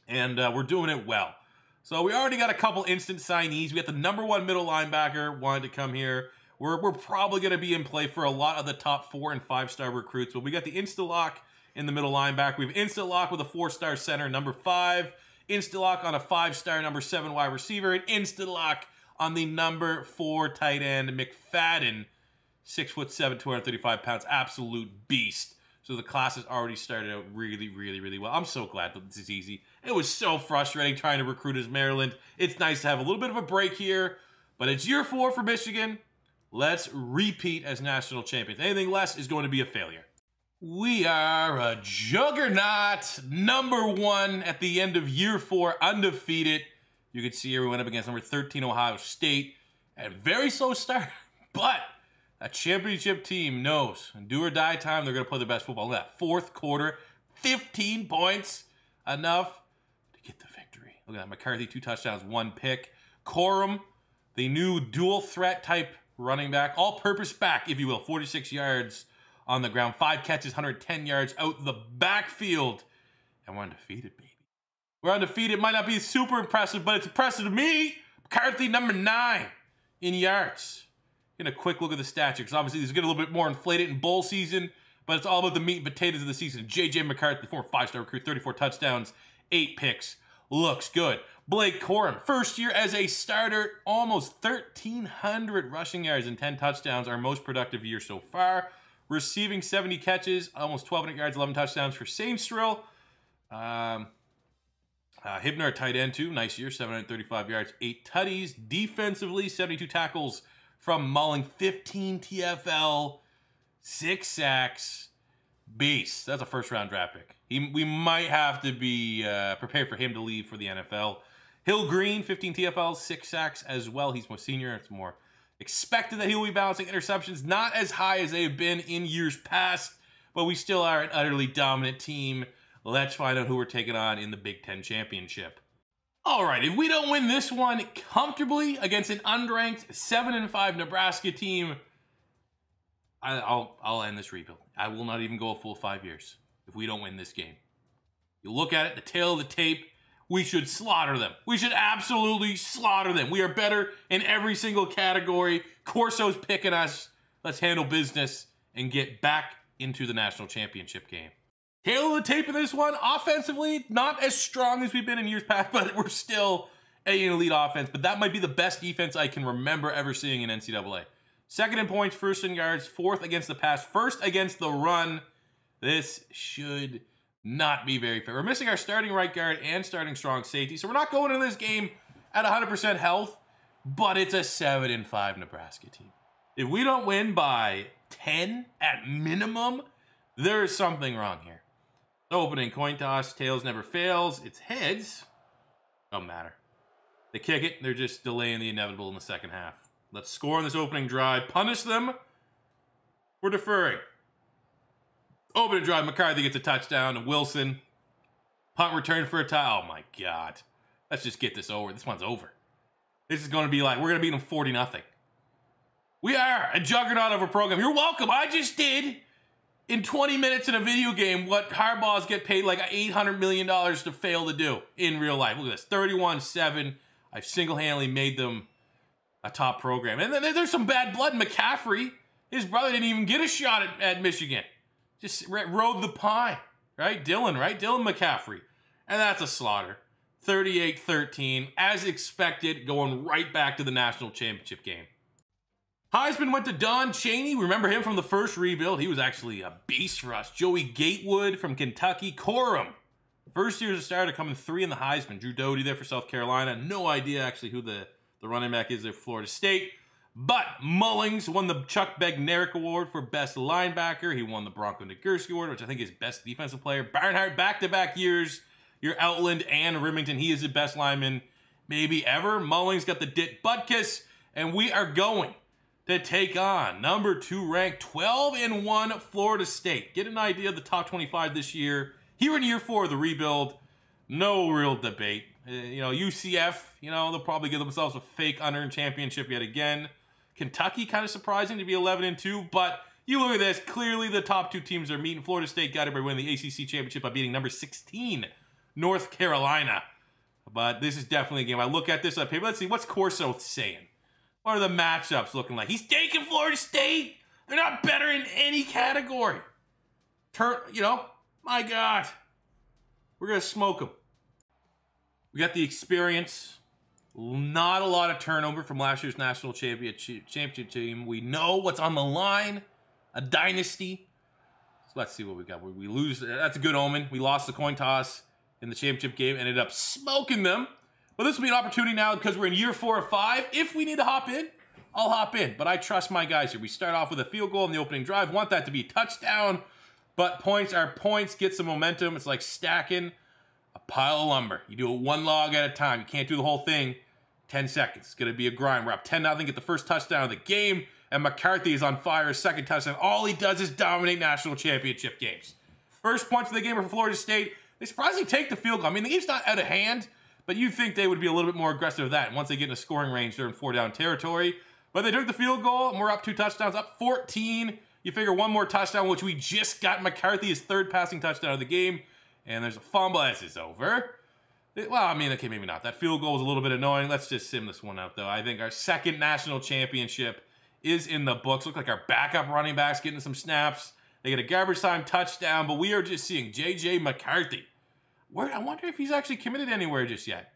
and we're doing it well. So we already got a couple instant signees. We got the number 1 middle linebacker wanted to come here. We're probably going to be in play for a lot of the top 4 and 5-star recruits, but we got the insta-lock in the middle linebacker. We have insta-lock with a 4-star center, number 5. Insta-lock on a 5-star number 7 wide receiver, and insta-lock on the number 4 tight end, McFadden, 6'7", 235 pounds, absolute beast. So the class has already started out really, really, really well. I'm so glad that this is easy. It was so frustrating trying to recruit as Maryland. It's nice to have a little bit of a break here, but it's year 4 for Michigan. Let's repeat as national champions. Anything less is going to be a failure. We are a juggernaut, number 1 at the end of year 4, undefeated. You can see here we went up against number 13 Ohio State at a very slow start, but a championship team knows in do or die time they're going to play their best football. In that 4th quarter, 15 points, enough to get the victory. Look at that, McCarthy, 2 touchdowns, 1 pick. Corum, the new dual threat type running back, all-purpose back, if you will, 46 yards on the ground, 5 catches, 110 yards out the backfield, and we're undefeated, baby. We're undefeated. Might not be super impressive, but it's impressive to me. McCarthy, number 9 in yards. Get a quick look at the stats here, because obviously these get a little bit more inflated in bowl season, but it's all about the meat and potatoes of the season. J.J. McCarthy, former 5-star recruit, 34 touchdowns, 8 picks. Looks good. Blake Corum, first year as a starter, almost 1,300 rushing yards and 10 touchdowns, our most productive year so far. Receiving 70 catches, almost 1,200 yards, 11 touchdowns for Sainstrel. Hibner, tight end, too. Nice year, 735 yards, 8 tutties. Defensively, 72 tackles from Mulling, 15 TFL, 6 sacks. Beast. That's a first-round draft pick. We might have to be prepared for him to leave for the NFL. Hill Green, 15 TFL, 6 sacks as well. He's more senior. It's more expected that he'll be balancing interceptions. Not as high as they've been in years past, but we still are an utterly dominant team. Let's find out who we're taking on in the Big Ten Championship. All right, if we don't win this one comfortably against an unranked 7-5 Nebraska team, I'll end this rebuild. I will not even go a full 5 years if we don't win this game. You look at it, the tail of the tape, we should slaughter them. We should absolutely slaughter them. We are better in every single category. Corso's picking us. Let's handle business and get back into the national championship game. Tail of the tape in this one, offensively, not as strong as we've been in years past, but we're still an elite offense. But that might be the best defense I can remember ever seeing in NCAA. 2nd in points, 1st in yards, 4th against the pass, 1st against the run. This should not be very fair. We're missing our starting right guard and starting strong safety, so we're not going into this game at 100% health, but it's a 7-5 Nebraska team. If we don't win by 10 at minimum, there is something wrong here. Opening coin toss, tails never fails. It's heads. Don't matter. They kick it, they're just delaying the inevitable in the second half. Let's score on this opening drive. Punish them. We're deferring. Opening drive, McCarthy gets a touchdown to Wilson. Punt return for a tie. Oh my God. Let's just get this over. This one's over. This is going to be like, we're going to beat them 40-0. We are a juggernaut of a program. You're welcome. I just did in 20 minutes in a video game what Harbaugh's get paid like $800 million to fail to do in real life. Look at this, 31-7. I've single-handedly made them a top program. And then there's some bad blood. McCaffrey, his brother didn't even get a shot at Michigan. Just rode the pine, right? Dylan McCaffrey. And that's a slaughter. 38-13, as expected, going right back to the national championship game. Heisman went to Don Chaney. Remember him from the first rebuild. He was actually a beast for us. Joey Gatewood from Kentucky. Corum, first year as a starter, coming 3 in the Heisman. Drew Doty there for South Carolina. No idea actually who the running back is there for Florida State. But Mullings won the Chuck Bednarik Award for Best Linebacker. He won the Bronco Nagurski Award, which I think is Best Defensive Player. Barnhart, back-to-back years. Your Outland and Remington. He is the best lineman maybe ever. Mullings got the Dit Butkus. And we are going to take on number 2 ranked 12-1 Florida State. Get an idea of the top 25 this year. Here in year 4 of the rebuild, no real debate. UCF, they'll probably give themselves a fake unearned championship yet again. Kentucky, kind of surprising to be 11-2, but you look at this, clearly the top 2 teams are meeting. Florida State got it by winning the ACC championship by beating number 16, North Carolina. But this is definitely a game. I look at this on paper. Let's see, what's Corso saying? What are the matchups looking like? He's taking Florida State. They're not better in any category. My God. We're going to smoke them. We got the experience. Not a lot of turnover from last year's national championship team. We know what's on the line. A dynasty. So let's see what we got. We lose. That's a good omen. We lost the coin toss in the championship game. Ended up smoking them. But this will be an opportunity now because we're in year 4 or 5. If we need to hop in, I'll hop in. But I trust my guys here. We start off with a field goal in the opening drive. Want that to be a touchdown. But points are points. Get some momentum. It's like stacking a pile of lumber. You do it 1 log at a time. You can't do the whole thing 10 seconds. It's going to be a grind. We're up 10-0. Get the first touchdown of the game. And McCarthy is on fire. His second touchdown. All he does is dominate national championship games. First points of the game are for Florida State. They surprisingly take the field goal. I mean, the game's not out of hand. But you'd think they would be a little bit more aggressive with that. And once they get in a scoring range, they're in 4-down territory. But they took the field goal, and we're up 2 touchdowns, up 14. You figure 1 more touchdown, which we just got McCarthy, his 3rd passing touchdown of the game. And there's a fumble. This is over. Well, I mean, okay, maybe not. That field goal was a little bit annoying. Let's just sim this one out, though. I think our 2nd national championship is in the books. Look like our backup running backs getting some snaps. They get a garbage time touchdown, but we are just seeing J.J. McCarthy. I wonder if he's actually committed anywhere just yet.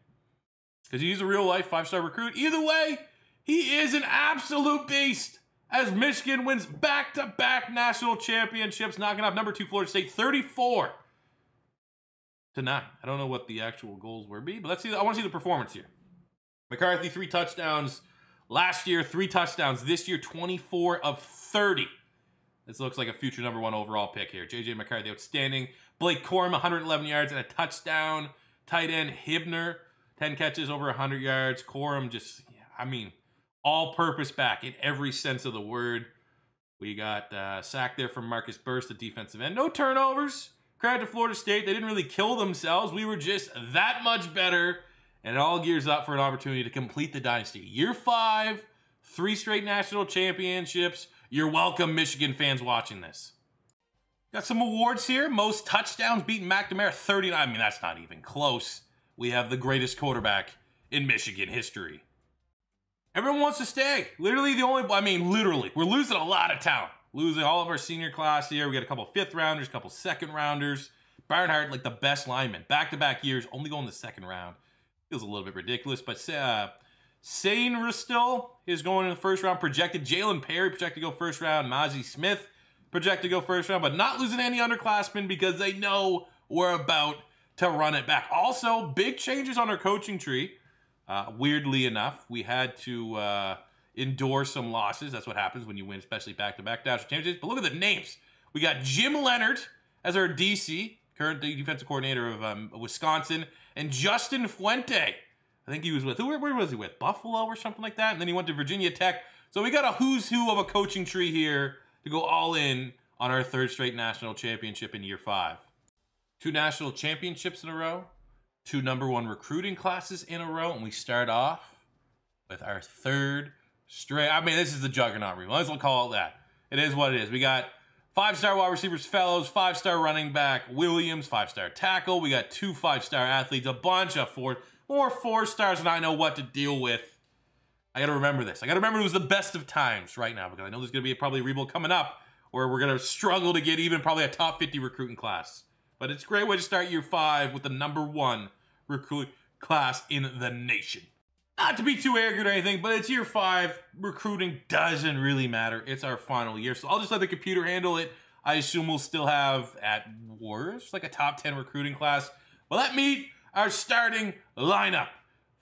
Because he's a real-life 5-star recruit. Either way, he is an absolute beast as Michigan wins back-to-back national championships, knocking off number 2 Florida State 34-9. I don't know what the actual goals were, but let's see. I want to see the performance here. McCarthy, 3 touchdowns. Last year, 3 touchdowns. This year, 24 of 30. This looks like a future number 1 overall pick here. J.J. McCarthy, outstanding. Blake Corum, 111 yards and a touchdown. Tight end Hibner, 10 catches, over 100 yards. Corum just, all-purpose back in every sense of the word. We got sack there from Marcus Burris, the defensive end. No turnovers. Credit to Florida State. They didn't really kill themselves. We were just that much better. And it all gears up for an opportunity to complete the dynasty. Year 5, 3 straight national championships. You're welcome, Michigan fans watching this. Got some awards here. Most touchdowns beating McNamara, 39. I mean, that's not even close. We have the greatest quarterback in Michigan history. Everyone wants to stay. Literally literally. We're losing a lot of talent. Losing all of our senior class here. We got a couple 5th rounders, a couple 2nd rounders. Barnhart, like the best lineman. Back-to-back years, only going the 2nd round. Feels a little bit ridiculous, but Sane Ristil is going in the 1st round. Projected Jalen Perry, projected to go 1st round. Mozzie Smith, projected to go 1st round, but not losing any underclassmen because they know we're about to run it back. Also, big changes on our coaching tree. Weirdly enough, we had to endure some losses. That's what happens when you win, especially back-to-back national championships. But look at the names. We got Jim Leonard as our DC, current defensive coordinator of Wisconsin, and Justin Fuente. I think he was with, where was he with? Buffalo or something like that? And then he went to Virginia Tech. So we got a who's who of a coaching tree here to go all in on our 3rd straight national championship in year 5. 2 national championships in a row. 2 number 1 recruiting classes in a row. And we start off with our 3rd straight. I mean, this is the juggernaut rebuild. Let's call it that. It is what it is. We got 5-star wide receivers, Fellows, 5-star running back, Williams, 5-star tackle. We got 2 5-star athletes, a bunch of 4. more 4 stars than I know what to deal with. I got to remember this. I got to remember it was the best of times right now, because I know there's going to be probably a rebuild coming up where we're going to struggle to get even probably a top 50 recruiting class. But it's a great way to start year 5 with the #1 recruit class in the nation. Not to be too arrogant or anything, but it's year 5. Recruiting doesn't really matter. It's our final year, so I'll just let the computer handle it. I assume we'll still have, at worst, like a top 10 recruiting class. But let me our starting lineup.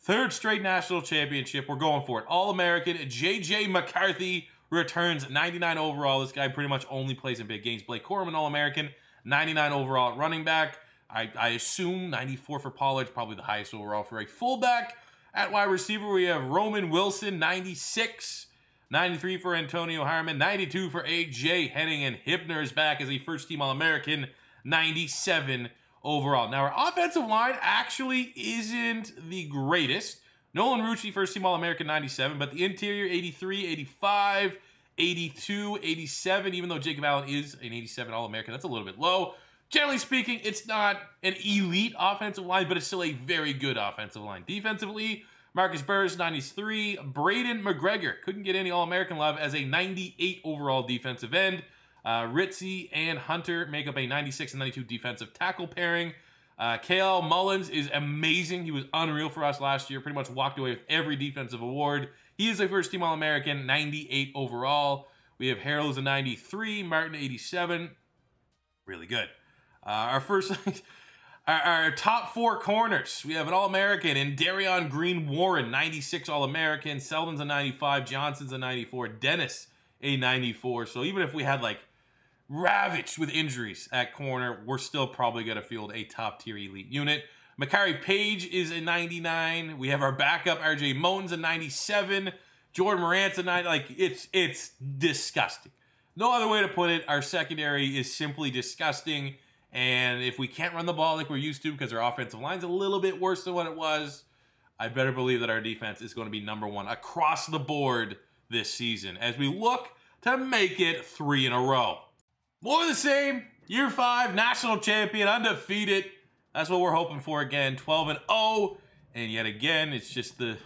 3rd straight national championship. We're going for it. All-American J.J. McCarthy returns 99 overall. This guy pretty much only plays in big games. Blake Corum, an All-American. 99 overall at running back. I assume 94 for Pollard, probably the highest overall for a fullback. At wide receiver, we have Roman Wilson, 96. 93 for Antonio Harmon. 92 for A.J. Henning, and Hibner is back as a first-team All-American. 97 overall. Now, our offensive line actually isn't the greatest. Nolan Rucci, first-team All-American, 97. But the interior, 83, 85, 82, 87. Even though Jacob Allen is an 87 All-American, that's a little bit low. Generally speaking, it's not an elite offensive line, but it's still a very good offensive line. Defensively, Marcus Burris, 93. Braden McGregor couldn't get any All-American love as a 98 overall defensive end. Ritzy and Hunter make up a 96 and 92 defensive tackle pairing. KL Mullins is amazing. He was unreal for us last year. Pretty much walked away with every defensive award. He is a first-team All-American, 98 overall. We have Harold's a 93. Martin, 87. Really good. Our top 4 corners. We have an All-American in Darion Green Warren, 96 All-American. Seldon's a 95. Johnson's a 94. Dennis, a 94. So even if we had like ravaged with injuries at corner, we're still probably going to field a top-tier elite unit. Makari Page is a 99. We have our backup, RJ Moten's a 97. Jordan Morant's a 90. Like, it's disgusting. No other way to put it. Our secondary is simply disgusting. And if we can't run the ball like we're used to because our offensive line's a little bit worse than what it was, I better believe that our defense is going to be #1 across the board this season as we look to make it 3 in a row. More of the same. Year 5, national champion, undefeated. That's what we're hoping for again. 12-0. And yet again, it's just the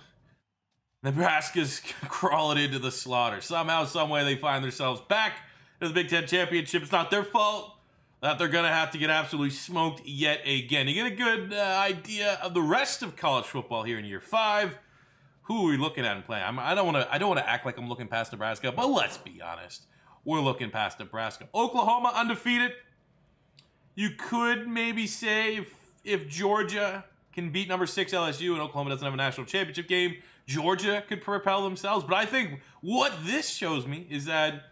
Nebraska's crawling into the slaughter. Somehow, some way, they find themselves back to the Big Ten Championship. It's not their fault that they're going to have to get absolutely smoked yet again. You get a good idea of the rest of college football here in year 5. Who are we looking at and playing? I don't want to act like I'm looking past Nebraska, but let's be honest. We're looking past Nebraska. Oklahoma undefeated. You could maybe say if Georgia can beat #6 LSU and Oklahoma doesn't have a national championship game, Georgia could propel themselves. But I think what this shows me is that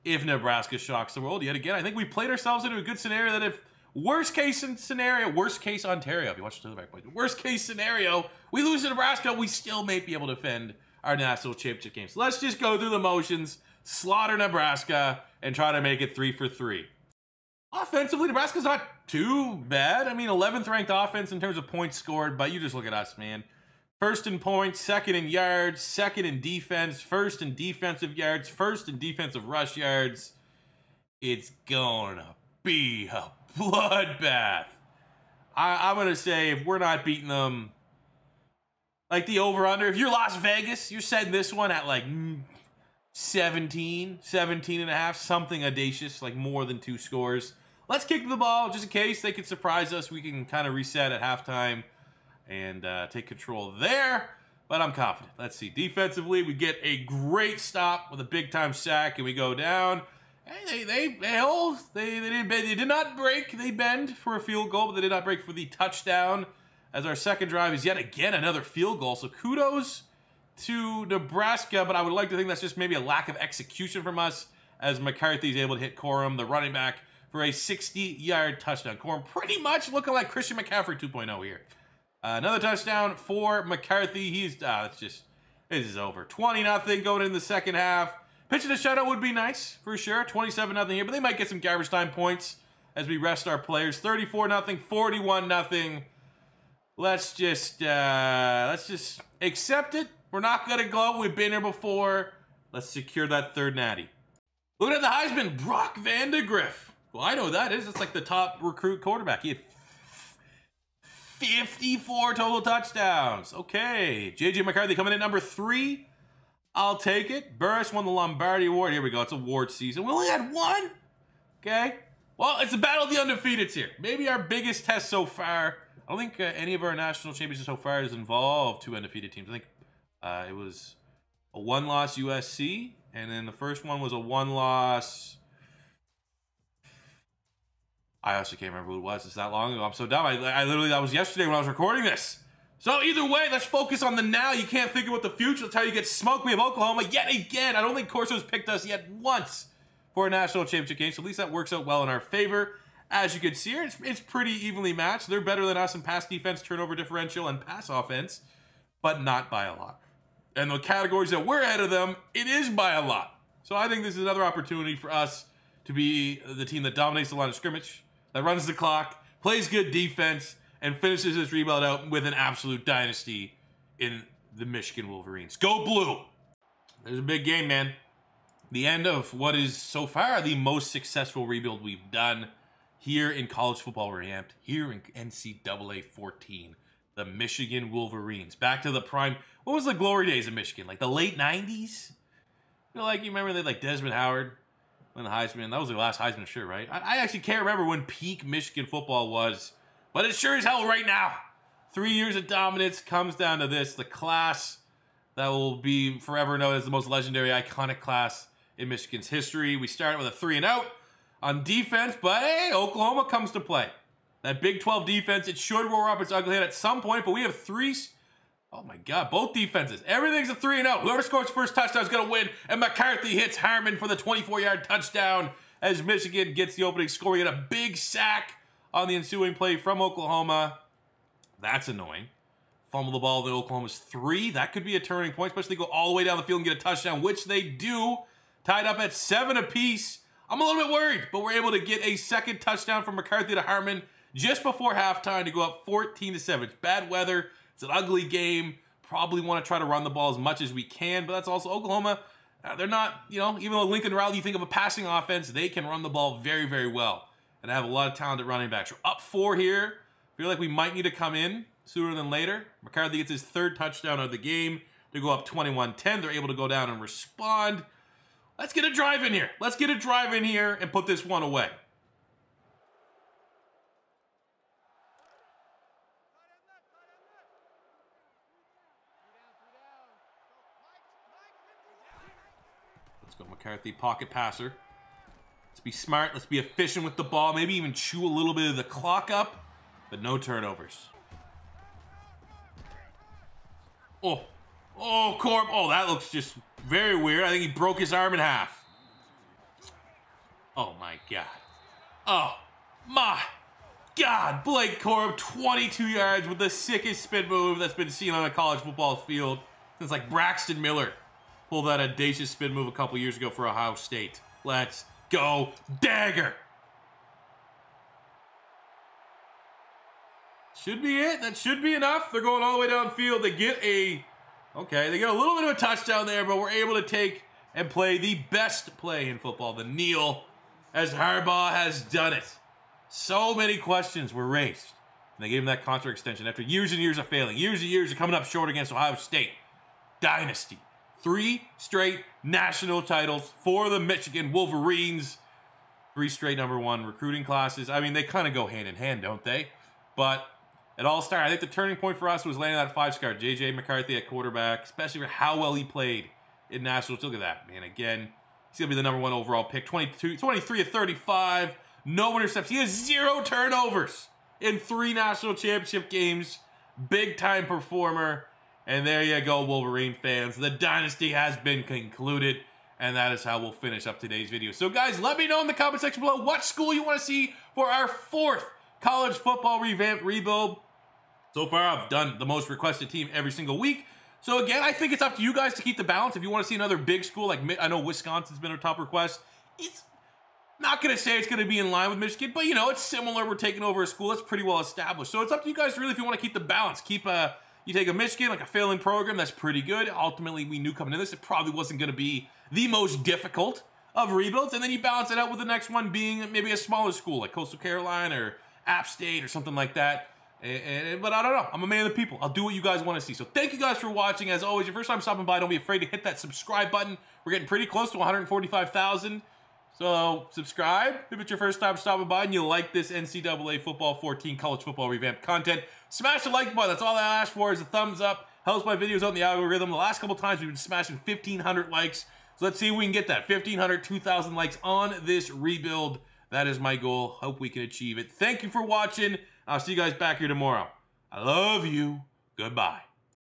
if Nebraska shocks the world yet again, I think we played ourselves into a good scenario that if worst case Ontario, if you watch the back play, worst case scenario, we lose to Nebraska, we still may be able to defend our national championship game. So let's just go through the motions, slaughter Nebraska, and try to make it 3 for 3. Offensively, Nebraska's not too bad. I mean, 11th ranked offense in terms of points scored, but you just look at us, man. 1st in points, 2nd in yards, 2nd in defense, 1st in defensive yards, 1st in defensive rush yards. It's gonna be a bloodbath. I'm gonna say if we're not beating them, like the over-under, if you're Las Vegas, you're setting this one at like 17 and a half, something audacious, like more than 2 scores. Let's kick the ball just in case they could surprise us. We can kind of reset at halftime and take control there, but I'm confident. Let's see. Defensively, we get a great stop with a big-time sack, and we go down. Hey, they did not break. They bend for a field goal, but they did not break for the touchdown, as our second drive is yet again another field goal. So kudos to Nebraska, but I would like to think that's just maybe a lack of execution from us, as McCarthy is able to hit Corum, the running back, for a 60-yard touchdown. Corum pretty much looking like Christian McCaffrey 2.0 here. Another touchdown for McCarthy. He's, this is over. 20-0 going in the second half. Pitching a shutout would be nice, for sure. 27-0 here, but they might get some garbage time points as we rest our players. 34-0, 41-0. Let's just accept it. We're not going to go. We've been here before. Let's secure that 3rd natty. Looking at the Heisman, Brock Vandegrift. Well, I know who that is. It's like the top recruit quarterback. He had 54 total touchdowns. Okay, JJ McCarthy coming in number 3. I'll take it. Burris won the Lombardi Award. Here we go. It's award season. We only had 1. Okay. Well, it's the battle of the undefeateds here. Maybe our biggest test so far. I don't think any of our national championships so far has involved 2 undefeated teams. I think it was a 1-loss USC, and then the first one was a 1-loss. I actually can't remember who it was. It's that long ago. I'm so dumb. I literally, that was yesterday when I was recording this. So either way, let's focus on the now. You can't think about the future. That's how you get smoked. We have Oklahoma yet again. I don't think Corso's picked us yet once for a national championship game. So at least that works out well in our favor. As you can see here, it's pretty evenly matched. They're better than us in pass defense, turnover differential, and pass offense, but not by a lot. And the categories that we're ahead of them, it is by a lot. So I think this is another opportunity for us to be the team that dominates the line of scrimmage, that runs the clock, plays good defense, and finishes this rebuild out with an absolute dynasty in the Michigan Wolverines. Go Blue! There's a big game, man. The end of what is so far the most successful rebuild we've done here in College Football Revamped, here in NCAA 14. The Michigan Wolverines. Back to the prime. What was the glory days of Michigan? Like the late 90s? You know, like you remember they had like Desmond Howard win the Heisman. That was the last Heisman, sure, right? I actually can't remember when peak Michigan football was. But it sure as hell right now. 3 years of dominance comes down to this. The class that will be forever known as the most legendary, iconic class in Michigan's history. We started with a 3-and-out on defense, but hey, Oklahoma comes to play. That Big 12 defense, it should roar up its ugly head at some point, but we have 3... Oh my God, both defenses. Everything's a 3-and-out. Whoever scores first touchdown is going to win, and McCarthy hits Harmon for the 24-yard touchdown as Michigan gets the opening score. We get a big sack on the ensuing play from Oklahoma. That's annoying. Fumble the ball to Oklahoma's 3. That could be a turning point, especially go all the way down the field and get a touchdown, which they do. Tied up at 7 apiece. I'm a little bit worried, but we're able to get a second touchdown from McCarthy to Harmon just before halftime to go up 14-7. It's bad weather. It's an ugly game. Probably want to try to run the ball as much as we can, but that's also Oklahoma. They're not, you know, even though Lincoln Riley, you think of a passing offense, they can run the ball very, very well. And have a lot of talented running backs. We're up 4 here. Feel like we might need to come in sooner than later. McCarthy gets his 3rd touchdown of the game. They go up 21-10. They're able to go down and respond. Let's get a drive in here. Let's get a drive in here and put this one away. Let's go McCarthy, pocket passer. Let's be smart. Let's be efficient with the ball. Maybe even chew a little bit of the clock up, but no turnovers. Oh, Corb. Oh, that looks just very weird. I think he broke his arm in half. Oh, my God. Oh, my God. Blake Corb, 22 yards with the sickest spin move that's been seen on a college football field since like Braxton Miller pulled that audacious spin move a couple years ago for Ohio State. Let's go Dagger. Should be it. That should be enough. They're going all the way downfield. They get a... Okay, they get a little bit of a touchdown there, but we're able to take and play the best play in football, the kneel, as Harbaugh has done it. So many questions were raised. And they gave him that contract extension after years and years of failing. Years and years of coming up short against Ohio State. Dynasty. 3 straight national titles for the Michigan Wolverines. 3 straight #1 recruiting classes. I mean, they kind of go hand in hand, don't they? But it all started. I think the turning point for us was landing that 5-star JJ McCarthy at quarterback, especially for how well he played in nationals. Look at that, man. Again, he's going to be the #1 overall pick. 23 of 35. No interceptions. He has 0 turnovers in 3 national championship games. Big-time performer. And there you go, Wolverine fans. The dynasty has been concluded. And that is how we'll finish up today's video. So, guys, let me know in the comment section below what school you want to see for our 4th College Football Revamped rebuild. So far, I've done the most requested team every single week. So, again, I think it's up to you guys to keep the balance. If you want to see another big school, like I know Wisconsin's been a top request. It's not going to say it's going to be in line with Michigan, but, you know, it's similar. We're taking over a school that's pretty well established. So it's up to you guys really if you want to keep the balance. You take a Michigan, like a failing program, that's pretty good. Ultimately, we knew coming into this, it probably wasn't going to be the most difficult of rebuilds. And then you balance it out with the next one being maybe a smaller school, like Coastal Carolina or App State or something like that. But I don't know. I'm a man of the people. I'll do what you guys want to see. So thank you guys for watching. As always, your first time stopping by, don't be afraid to hit that subscribe button. We're getting pretty close to 145,000. So subscribe if it's your first time stopping by and you like this NCAA Football 14 College Football Revamped content. Smash the like button. That's all I ask for is a thumbs up. Helps my videos out in the algorithm. The last couple times we've been smashing 1,500 likes. So let's see if we can get that. 1,500, 2,000 likes on this rebuild. That is my goal. Hope we can achieve it. Thank you for watching. I'll see you guys back here tomorrow. I love you. Goodbye.